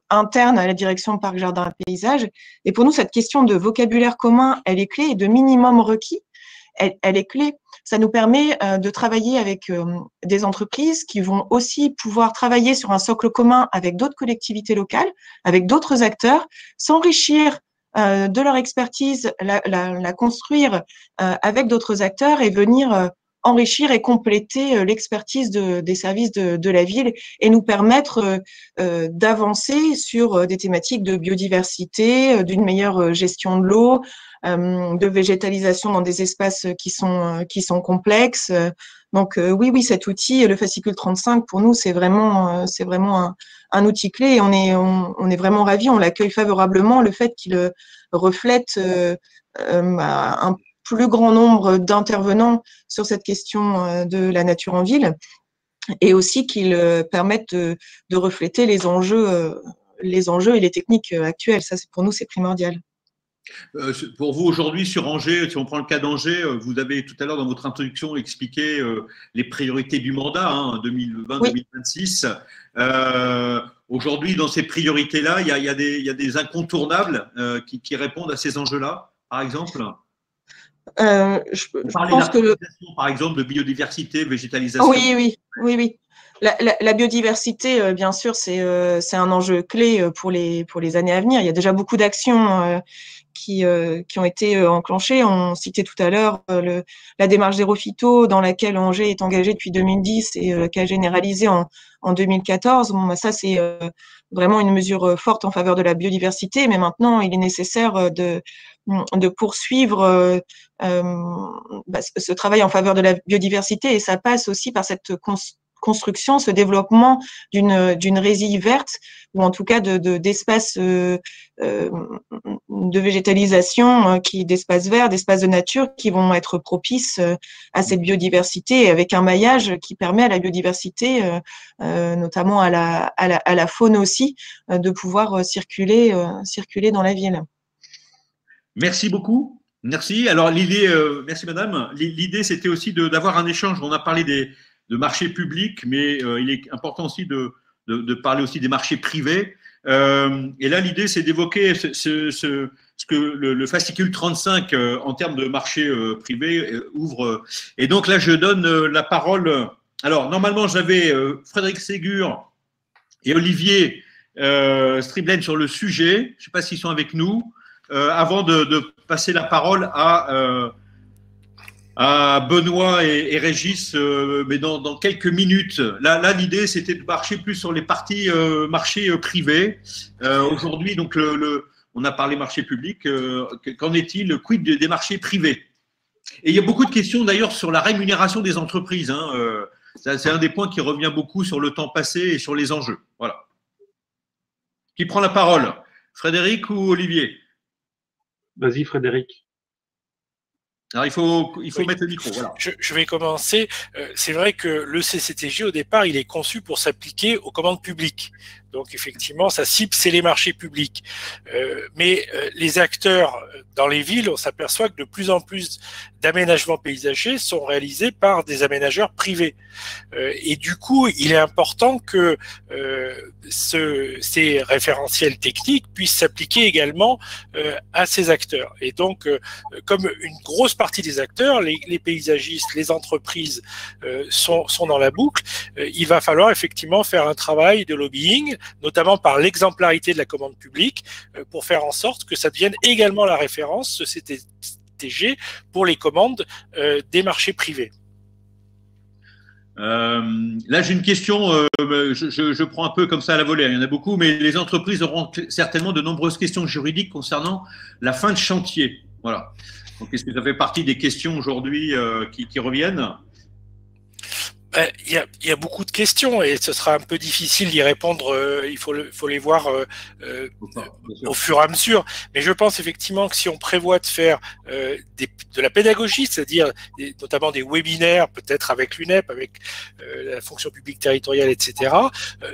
internes à la direction Parc, Jardin et Paysages. Et pour nous, cette question de vocabulaire commun, elle est clé et de minimum requis. elle est clé. Ça nous permet de travailler avec des entreprises qui vont aussi pouvoir travailler sur un socle commun avec d'autres collectivités locales, avec d'autres acteurs, s'enrichir de leur expertise, la construire avec d'autres acteurs et venir enrichir et compléter l'expertise des services de la ville et nous permettre d'avancer sur des thématiques de biodiversité, d'une meilleure gestion de l'eau, de végétalisation dans des espaces qui sont complexes. Donc oui, cet outil, le fascicule 35, pour nous, c'est vraiment un outil clé et on est vraiment ravis, on l'accueille favorablement, le fait qu'il reflète un plus grand nombre d'intervenants sur cette question de la nature en ville et aussi qu'il permette de refléter les enjeux et les techniques actuelles. Ça, pour nous, c'est primordial. Pour vous aujourd'hui sur Angers, si on prend le cas d'Angers, vous avez tout à l'heure dans votre introduction expliqué les priorités du mandat 2020-2026. Oui. Aujourd'hui, dans ces priorités-là, il y a des incontournables qui répondent à ces enjeux-là, par exemple. Je pense que par exemple, de biodiversité, végétalisation. Oui. La biodiversité, bien sûr, c'est un enjeu clé pour les années à venir. Il y a déjà beaucoup d'actions qui ont été enclenchées. On citait tout à l'heure la démarche Zéro Phyto, dans laquelle Angers est engagé depuis 2010 et qui a généralisé en 2014. Bon, ça, c'est vraiment une mesure forte en faveur de la biodiversité, mais maintenant, il est nécessaire de poursuivre ce travail en faveur de la biodiversité et ça passe aussi par cette construction, ce développement d'une résille verte ou en tout cas d'espaces de végétalisation, d'espaces verts, d'espaces de nature qui vont être propices à cette biodiversité avec un maillage qui permet à la biodiversité, notamment à la faune aussi, de pouvoir circuler dans la ville. Merci beaucoup. Merci. Alors l'idée, merci madame. L'idée c'était aussi d'avoir un échange. On a parlé de marchés publics, mais il est important aussi de parler aussi des marchés privés. Et là, l'idée, c'est d'évoquer ce que le fascicule 35 en termes de marché privé ouvre. Et donc là, je donne la parole. Alors, normalement, j'avais Frédéric Ségur et Olivier Striblen sur le sujet. Je ne sais pas s'ils sont avec nous. Avant de passer la parole à Benoît et Régis, mais dans quelques minutes. Là, l'idée, c'était de marcher plus sur les parties marchés privés. Aujourd'hui, donc, on a parlé marché public. Qu'en est-il? Quid des marchés privés? Et il y a beaucoup de questions, d'ailleurs, sur la rémunération des entreprises. C'est un des points qui revient beaucoup sur le temps passé et sur les enjeux. Voilà. Qui prend la parole? Frédéric ou Olivier? Vas-y, Frédéric. Alors, il faut mettre le micro. Voilà. Je vais commencer. C'est vrai que le CCTG, au départ, il est conçu pour s'appliquer aux commandes publiques. Donc, effectivement, sa cible, c'est les marchés publics. Mais les acteurs dans les villes, on s'aperçoit que de plus en plus d'aménagements paysagers sont réalisés par des aménageurs privés. Et du coup, il est important que ces référentiels techniques puissent s'appliquer également à ces acteurs. Et donc, comme une grosse partie des acteurs, les paysagistes, les entreprises sont dans la boucle, il va falloir effectivement faire un travail de lobbying, notamment par l'exemplarité de la commande publique, pour faire en sorte que ça devienne également la référence, ce CCTG, pour les commandes des marchés privés. Là, j'ai une question, je prends un peu comme ça à la volée, il y en a beaucoup, mais les entreprises auront certainement de nombreuses questions juridiques concernant la fin de chantier. Voilà. Donc, est-ce que ça fait partie des questions aujourd'hui qui reviennent? Il y a beaucoup de questions et ce sera un peu difficile d'y répondre. Il faut les voir au fur et à mesure. Mais je pense effectivement que si on prévoit de faire de la pédagogie, c'est-à-dire notamment des webinaires, peut-être avec l'UNEP, avec la fonction publique territoriale, etc.,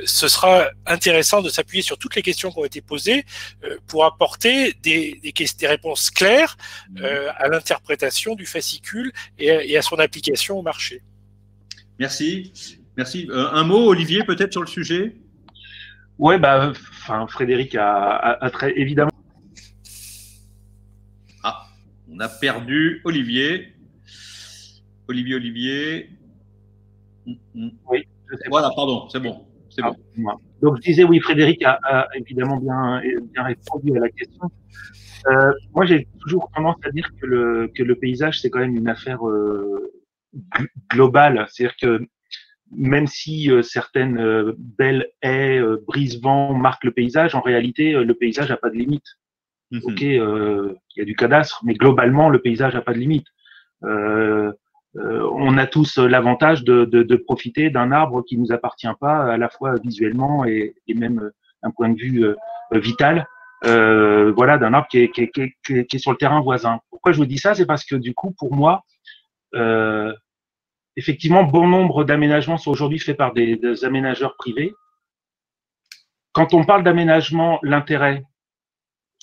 ce sera intéressant de s'appuyer sur toutes les questions qui ont été posées pour apporter des réponses claires à l'interprétation du fascicule et à son application au marché. Merci. Un mot, Olivier, peut-être sur le sujet? Ouais, Frédéric a très évidemment. Ah, on a perdu Olivier. Olivier. Oui, voilà, pardon, c'est bon. Bon. Donc, je disais, oui, Frédéric a évidemment bien répondu à la question. Moi, j'ai toujours tendance à dire que le paysage, c'est quand même une affaire globale. C'est-à-dire que même si certaines belles haies, brise-vent marquent le paysage, en réalité, le paysage n'a pas de limite. Ok, il y a du cadastre, mais globalement, le paysage n'a pas de limite. On a tous l'avantage de profiter d'un arbre qui nous appartient pas, à la fois visuellement et même d'un point de vue vital. Voilà, d'un arbre qui est sur le terrain voisin. Pourquoi je vous dis ça? C'est parce que du coup, pour moi, effectivement, bon nombre d'aménagements sont aujourd'hui faits par des aménageurs privés. Quand on parle d'aménagement, l'intérêt,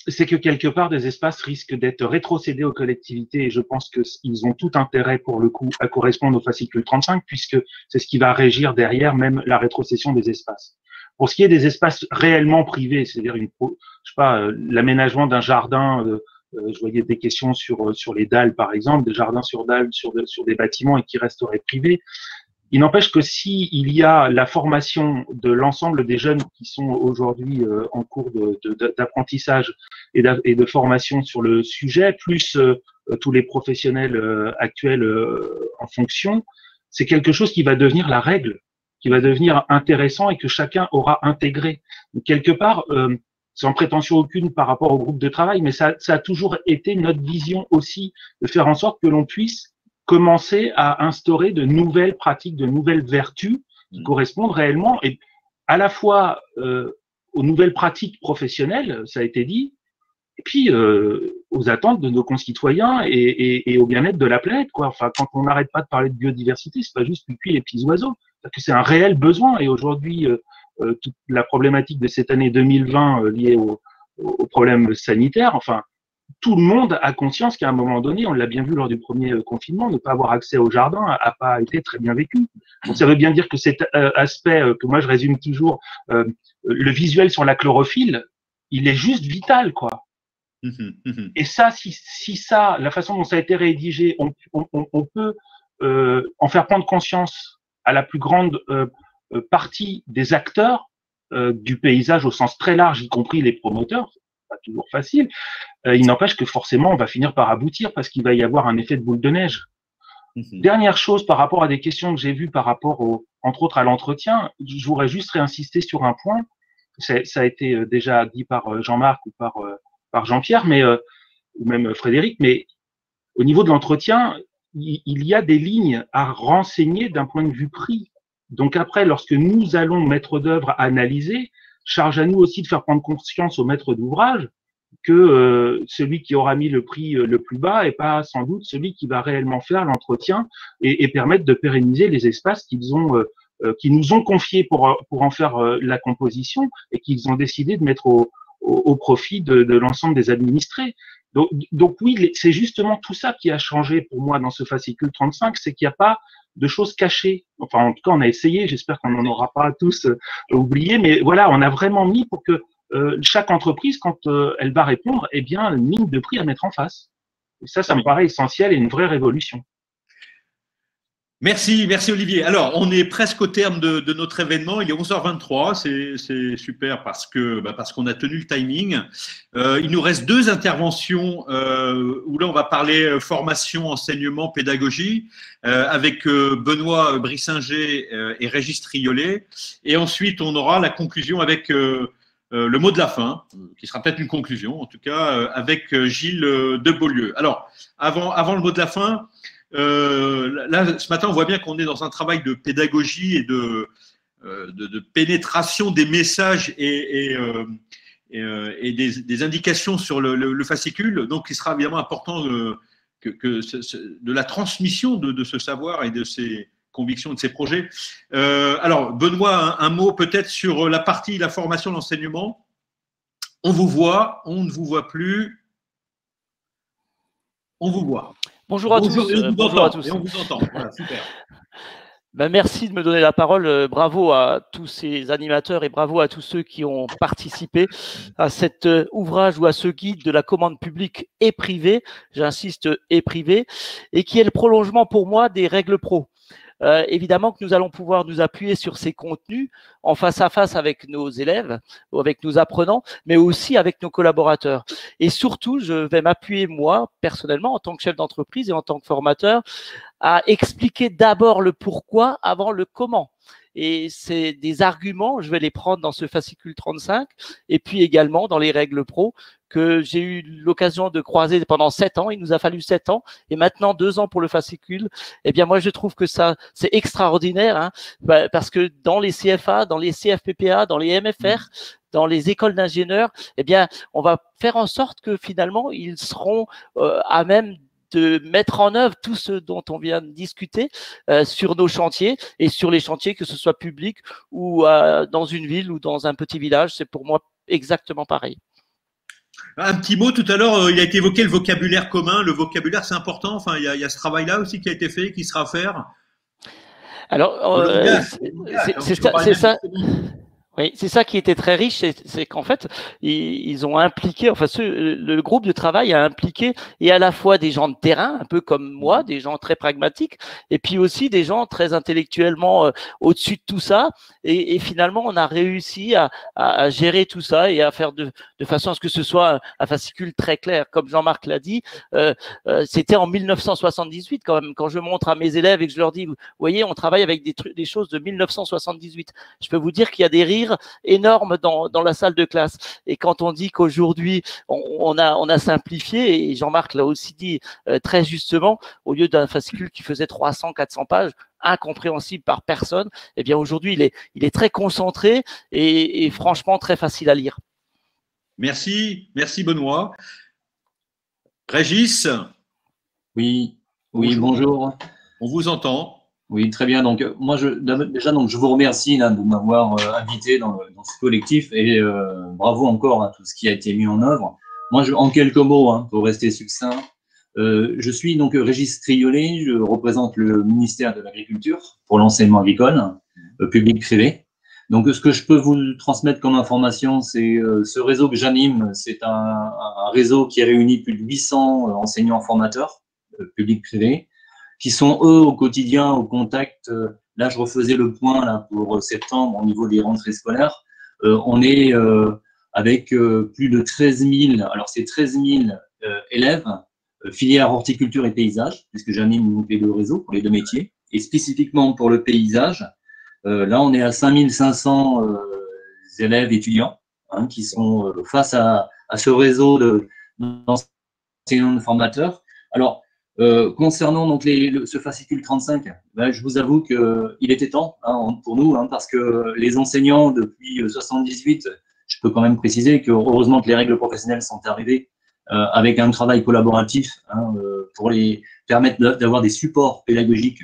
c'est que quelque part, des espaces risquent d'être rétrocédés aux collectivités et je pense qu'ils ont tout intérêt, pour le coup, à correspondre au fascicule 35 puisque c'est ce qui va régir derrière même la rétrocession des espaces. Pour ce qui est des espaces réellement privés, c'est-à-dire l'aménagement d'un jardin, je voyais des questions sur les dalles, par exemple, des jardins sur dalles, sur des bâtiments et qui resteraient privés. Il n'empêche que si il y a la formation de l'ensemble des jeunes qui sont aujourd'hui en cours d'apprentissage et de formation sur le sujet, plus tous les professionnels actuels en fonction, c'est quelque chose qui va devenir la règle, qui va devenir intéressant et que chacun aura intégré. Donc, quelque part, sans prétention aucune par rapport au groupe de travail, mais ça a toujours été notre vision aussi de faire en sorte que l'on puisse commencer à instaurer de nouvelles pratiques, de nouvelles vertus qui correspondent réellement et à la fois aux nouvelles pratiques professionnelles, ça a été dit, et puis aux attentes de nos concitoyens et au bien-être de la planète, quoi. Enfin, quand on n'arrête pas de parler de biodiversité, c'est pas juste cuit les petits oiseaux, parce que c'est un réel besoin. Et aujourd'hui, toute la problématique de cette année 2020 liée aux problèmes sanitaires, enfin, tout le monde a conscience qu'à un moment donné, on l'a bien vu lors du premier confinement, ne pas avoir accès au jardin n'a pas été très bien vécu. Donc ça veut bien dire que cet aspect que moi je résume toujours, le visuel sur la chlorophylle, il est juste vital, quoi. Et ça, si ça, la façon dont ça a été rédigé, on peut en faire prendre conscience à la plus grande partie des acteurs du paysage au sens très large, y compris les promoteurs, pas toujours facile, il n'empêche que forcément on va finir par aboutir parce qu'il va y avoir un effet de boule de neige. Dernière chose par rapport à des questions que j'ai vues par rapport entre autres à l'entretien, je voudrais juste réinsister sur un point, ça a été déjà dit par Jean-Marc ou par Jean-Pierre, mais ou même Frédéric, mais au niveau de l'entretien, il y a des lignes à renseigner d'un point de vue prix. Donc après, lorsque nous allons, maître d'œuvre, analyser, charge à nous aussi de faire prendre conscience au maître d'ouvrage que celui qui aura mis le prix le plus bas est pas sans doute celui qui va réellement faire l'entretien et permettre de pérenniser les espaces qui nous ont confiés pour en faire la composition et qu'ils ont décidé de mettre au profit de l'ensemble des administrés. Donc oui, c'est justement tout ça qui a changé pour moi dans ce fascicule 35, c'est qu'il n'y a pas de choses cachées. Enfin, en tout cas, on a essayé, j'espère qu'on n'en aura pas tous oublié, mais voilà, on a vraiment mis pour que chaque entreprise, quand elle va répondre, ait bien une ligne de prix à mettre en face. Et ça me paraît essentiel et une vraie révolution. Merci Olivier. Alors, on est presque au terme de notre événement. Il est 11h23. C'est super parce qu'on a tenu le timing. Il nous reste 2 interventions où là, on va parler formation, enseignement, pédagogie avec Benoît Brissinger et Régis Triolet. Et ensuite, on aura la conclusion avec le mot de la fin, qui sera peut-être une conclusion, en tout cas, avec Gilles de Beaulieu. Alors, avant le mot de la fin, là, ce matin, on voit bien qu'on est dans un travail de pédagogie et de pénétration des messages et des indications sur le fascicule. Donc, il sera évidemment important de la transmission de ce savoir et de ces convictions, de ces projets. Alors, Benoît, un mot peut-être sur la partie, la formation, l'enseignement. On vous voit, on ne vous voit plus. On vous voit. Bonjour à tous. Bonjour à tous. Et on vous entend. Voilà, super. Merci de me donner la parole. Bravo à tous ces animateurs et bravo à tous ceux qui ont participé à cet ouvrage ou à ce guide de la commande publique et privée, j'insiste, et privée, et qui est le prolongement pour moi des règles pro. Évidemment que nous allons pouvoir nous appuyer sur ces contenus en face à face avec nos élèves ou avec nos apprenants, mais aussi avec nos collaborateurs. Et surtout, je vais m'appuyer moi, personnellement, en tant que chef d'entreprise et en tant que formateur, à expliquer d'abord le pourquoi avant le comment. Et c'est des arguments, je vais les prendre dans ce fascicule 35 et puis également dans les règles pro que j'ai eu l'occasion de croiser pendant 7 ans. Il nous a fallu 7 ans et maintenant 2 ans pour le fascicule. Eh bien, moi, je trouve que ça, c'est extraordinaire, hein, parce que dans les CFA, dans les CFPPA, dans les MFR, dans les écoles d'ingénieurs, eh bien, on va faire en sorte que finalement, ils seront à même de mettre en œuvre tout ce dont on vient de discuter sur nos chantiers et sur les chantiers, que ce soit public ou dans une ville ou dans un petit village. C'est pour moi exactement pareil. Un petit mot tout à l'heure, il a été évoqué le vocabulaire commun. Le vocabulaire, c'est important. Enfin, il y a ce travail-là aussi qui a été fait, qui sera à faire. Alors, c'est ça. Oui, c'est ça qui était très riche, c'est qu'en fait, ils ont impliqué, enfin, le groupe de travail a impliqué et à la fois des gens de terrain, un peu comme moi, des gens très pragmatiques, et puis aussi des gens très intellectuellement au-dessus de tout ça. Et finalement, on a réussi à gérer tout ça et à faire de façon à ce que ce soit un fascicule très clair. Comme Jean-Marc l'a dit, c'était en 1978 quand même. Quand je montre à mes élèves et que je leur dis, vous voyez, on travaille avec des choses de 1978. Je peux vous dire qu'il y a des rires énorme dans la salle de classe. Et quand on dit qu'aujourd'hui on a simplifié, et Jean-Marc l'a aussi dit très justement, au lieu d'un fascicule qui faisait 300-400 pages, incompréhensible par personne, eh bien aujourd'hui il est très concentré et franchement très facile à lire. Merci Benoît. Régis. Oui, bonjour. On vous entend. Oui, très bien. Donc, moi, je vous remercie là, de m'avoir invité dans ce collectif et bravo encore à tout ce qui a été mis en œuvre. Moi, en quelques mots, hein, pour rester succinct, je suis donc Régis Triolet, je représente le ministère de l'Agriculture pour l'enseignement agricole, public-privé. Donc, ce que je peux vous transmettre comme information, c'est ce réseau que j'anime, c'est un réseau qui réunit plus de 800 enseignants formateurs, public-privé, qui sont eux au quotidien au contact. Là, je refaisais le point là pour septembre au niveau des rentrées scolaires. On est avec plus de 13 000, alors c'est 13 000 élèves, filière horticulture et paysage, puisque j'anime les deux réseaux pour les deux métiers. Et spécifiquement pour le paysage, là, on est à 5 500 élèves étudiants hein, qui sont face à ce réseau d'enseignants formateurs. Alors, concernant donc ce fascicule 35, ben, je vous avoue qu'il était temps hein, pour nous, hein, parce que les enseignants depuis 78, je peux quand même préciser que heureusement que les règles professionnelles sont arrivées avec un travail collaboratif hein, pour les permettre d'avoir des supports pédagogiques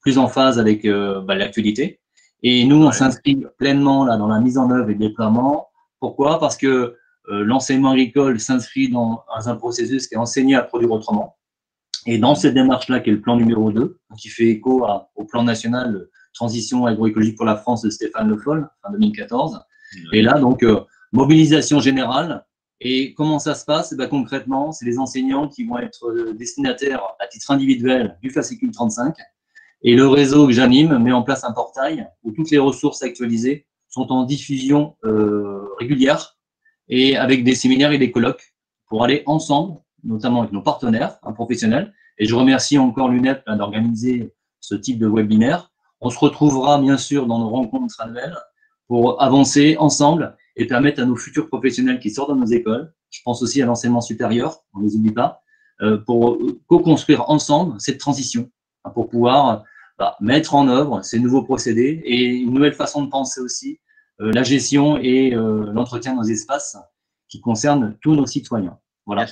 plus en phase avec l'actualité. Et nous, on s'inscrit pleinement là dans la mise en œuvre et le déploiement. Pourquoi? Parce que l'enseignement agricole s'inscrit dans un processus qui est enseigné à produire autrement. Et dans cette démarche-là, qui est le plan numéro 2, qui fait écho au plan national Transition agroécologique pour la France de Stéphane Le Foll, en 2014. Et là, donc, mobilisation générale. Et comment ça se passe? Ben, concrètement, c'est les enseignants qui vont être destinataires à titre individuel du fascicule 35. Et le réseau que j'anime met en place un portail où toutes les ressources actualisées sont en diffusion régulière et avec des séminaires et des colloques pour aller ensemble, notamment avec nos partenaires professionnels. Et je remercie encore l'UNEP d'organiser ce type de webinaire. On se retrouvera bien sûr dans nos rencontres annuelles pour avancer ensemble et permettre à nos futurs professionnels qui sortent de nos écoles, je pense aussi à l'enseignement supérieur, on ne les oublie pas, pour co-construire ensemble cette transition, pour pouvoir mettre en œuvre ces nouveaux procédés et une nouvelle façon de penser aussi la gestion et l'entretien de nos espaces qui concernent tous nos citoyens. Voilà.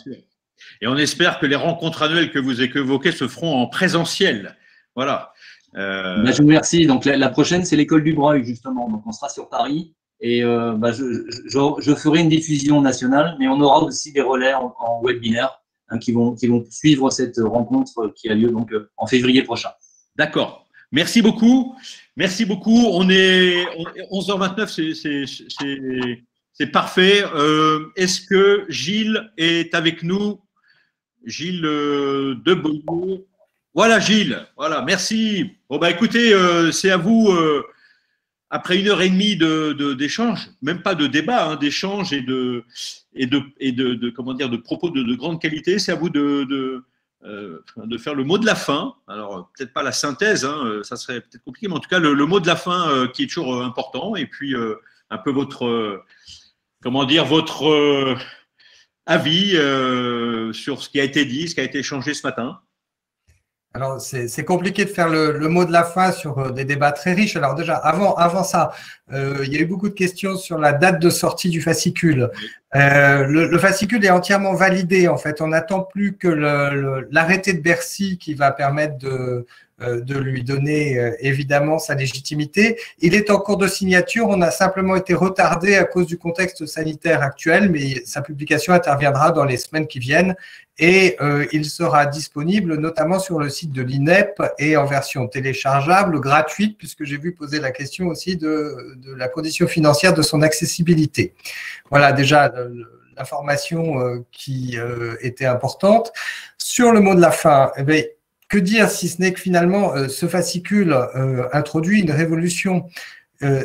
Et on espère que les rencontres annuelles que vous évoquez se feront en présentiel. Voilà. Je vous remercie. Donc, la prochaine, c'est l'école du Breuil, justement. Donc, on sera sur Paris et je ferai une diffusion nationale, mais on aura aussi des relais en webinaire qui vont suivre cette rencontre qui a lieu donc en février prochain. D'accord. Merci beaucoup. Merci beaucoup. On est 11h29, c'est parfait. Est-ce que Gilles est avec nous? Gilles de Beaulieu. Voilà, Gilles. Voilà, merci. Bon, bah, écoutez, c'est à vous, après 1h30 d'échange, même pas de débat, hein, d'échange et de comment dire, de propos de grande qualité, c'est à vous de faire le mot de la fin. Alors, peut-être pas la synthèse, hein, ça serait peut-être compliqué, mais en tout cas, le mot de la fin qui est toujours important. Et puis, un peu votre, comment dire, votre avis sur ce qui a été dit, ce qui a été échangé ce matin. Alors, c'est compliqué de faire le mot de la fin sur des débats très riches. Alors déjà, avant ça, il y a eu beaucoup de questions sur la date de sortie du fascicule. Le fascicule est entièrement validé, en fait. On n'attend plus que l'arrêté de Bercy qui va permettre de lui donner évidemment sa légitimité. Il est en cours de signature. On a simplement été retardé à cause du contexte sanitaire actuel, mais sa publication interviendra dans les semaines qui viennent. Et il sera disponible notamment sur le site de l'INEP et en version téléchargeable, gratuite, puisque j'ai vu poser la question aussi de la condition financière de son accessibilité. Voilà déjà l'information qui était importante. Sur le mot de la fin, eh bien, que dire si ce n'est que finalement ce fascicule introduit une révolution.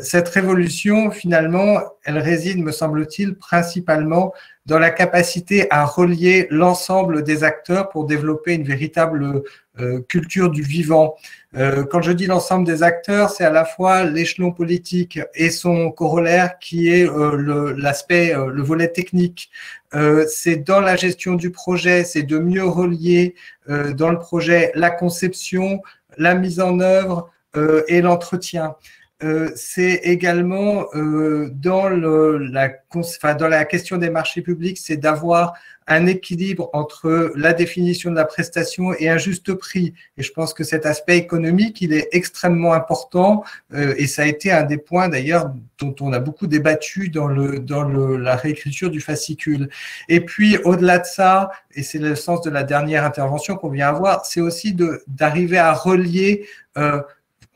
Cette révolution, finalement, elle réside, me semble-t-il, principalement dans la capacité à relier l'ensemble des acteurs pour développer une véritable culture du vivant. Quand je dis l'ensemble des acteurs, c'est à la fois l'échelon politique et son corollaire qui est le volet technique. C'est dans la gestion du projet, c'est de mieux relier dans le projet la conception, la mise en œuvre et l'entretien. C'est également dans la question des marchés publics, c'est d'avoir un équilibre entre la définition de la prestation et un juste prix. Et je pense que cet aspect économique, il est extrêmement important et ça a été un des points d'ailleurs dont on a beaucoup débattu dans la réécriture du fascicule. Et puis au-delà de ça, et c'est le sens de la dernière intervention qu'on vient avoir, c'est aussi d'arriver à relier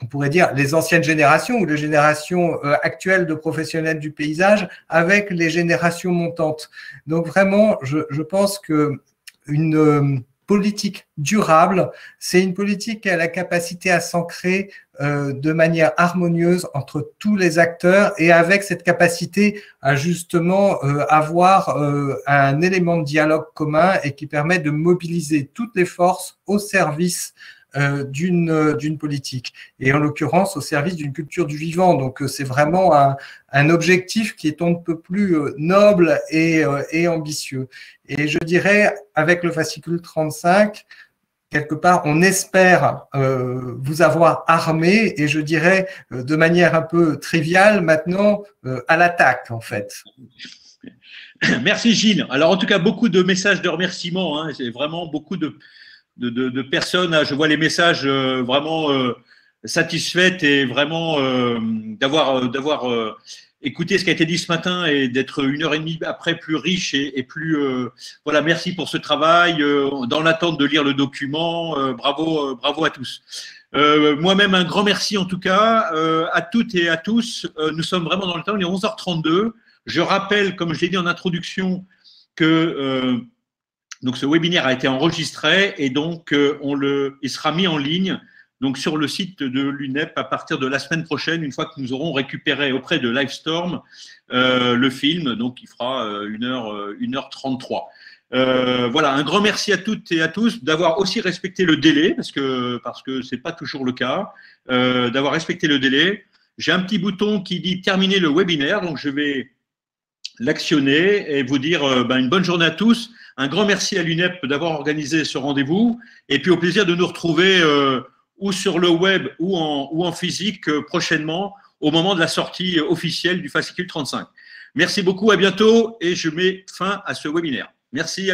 on pourrait dire les anciennes générations ou les générations actuelles de professionnels du paysage avec les générations montantes. Donc vraiment, je pense que une politique durable, c'est une politique qui a la capacité à s'ancrer de manière harmonieuse entre tous les acteurs et avec cette capacité à justement avoir un élément de dialogue commun et qui permet de mobiliser toutes les forces au service d'une politique et en l'occurrence au service d'une culture du vivant. Donc c'est vraiment un objectif qui est on ne peut plus noble et ambitieux. Et je dirais avec le fascicule 35, quelque part on espère vous avoir armé et je dirais de manière un peu triviale maintenant à l'attaque en fait. Merci Gilles. Alors en tout cas beaucoup de messages de remerciements, hein. C'est vraiment beaucoup de personnes, je vois les messages vraiment satisfaites et vraiment d'avoir écouté ce qui a été dit ce matin et d'être 1h30 après plus riche et plus voilà, merci pour ce travail dans l'attente de lire le document, bravo à tous. Moi-même un grand merci en tout cas à toutes et à tous. Nous sommes vraiment dans le temps, il est 11h32. Je rappelle, comme je l'ai dit en introduction, que donc, ce webinaire a été enregistré et donc il sera mis en ligne donc, sur le site de l'UNEP à partir de la semaine prochaine, une fois que nous aurons récupéré auprès de Livestorm le film. Donc, il fera 1h33. Voilà, un grand merci à toutes et à tous d'avoir aussi respecté le délai, parce que ce n'est pas toujours le cas, d'avoir respecté le délai. J'ai un petit bouton qui dit « Terminer le webinaire », donc je vais l'actionner et vous dire une bonne journée à tous. Un grand merci à l'UNEP d'avoir organisé ce rendez-vous et puis au plaisir de nous retrouver ou sur le web ou en physique prochainement au moment de la sortie officielle du fascicule 35. Merci beaucoup, à bientôt et je mets fin à ce webinaire. Merci.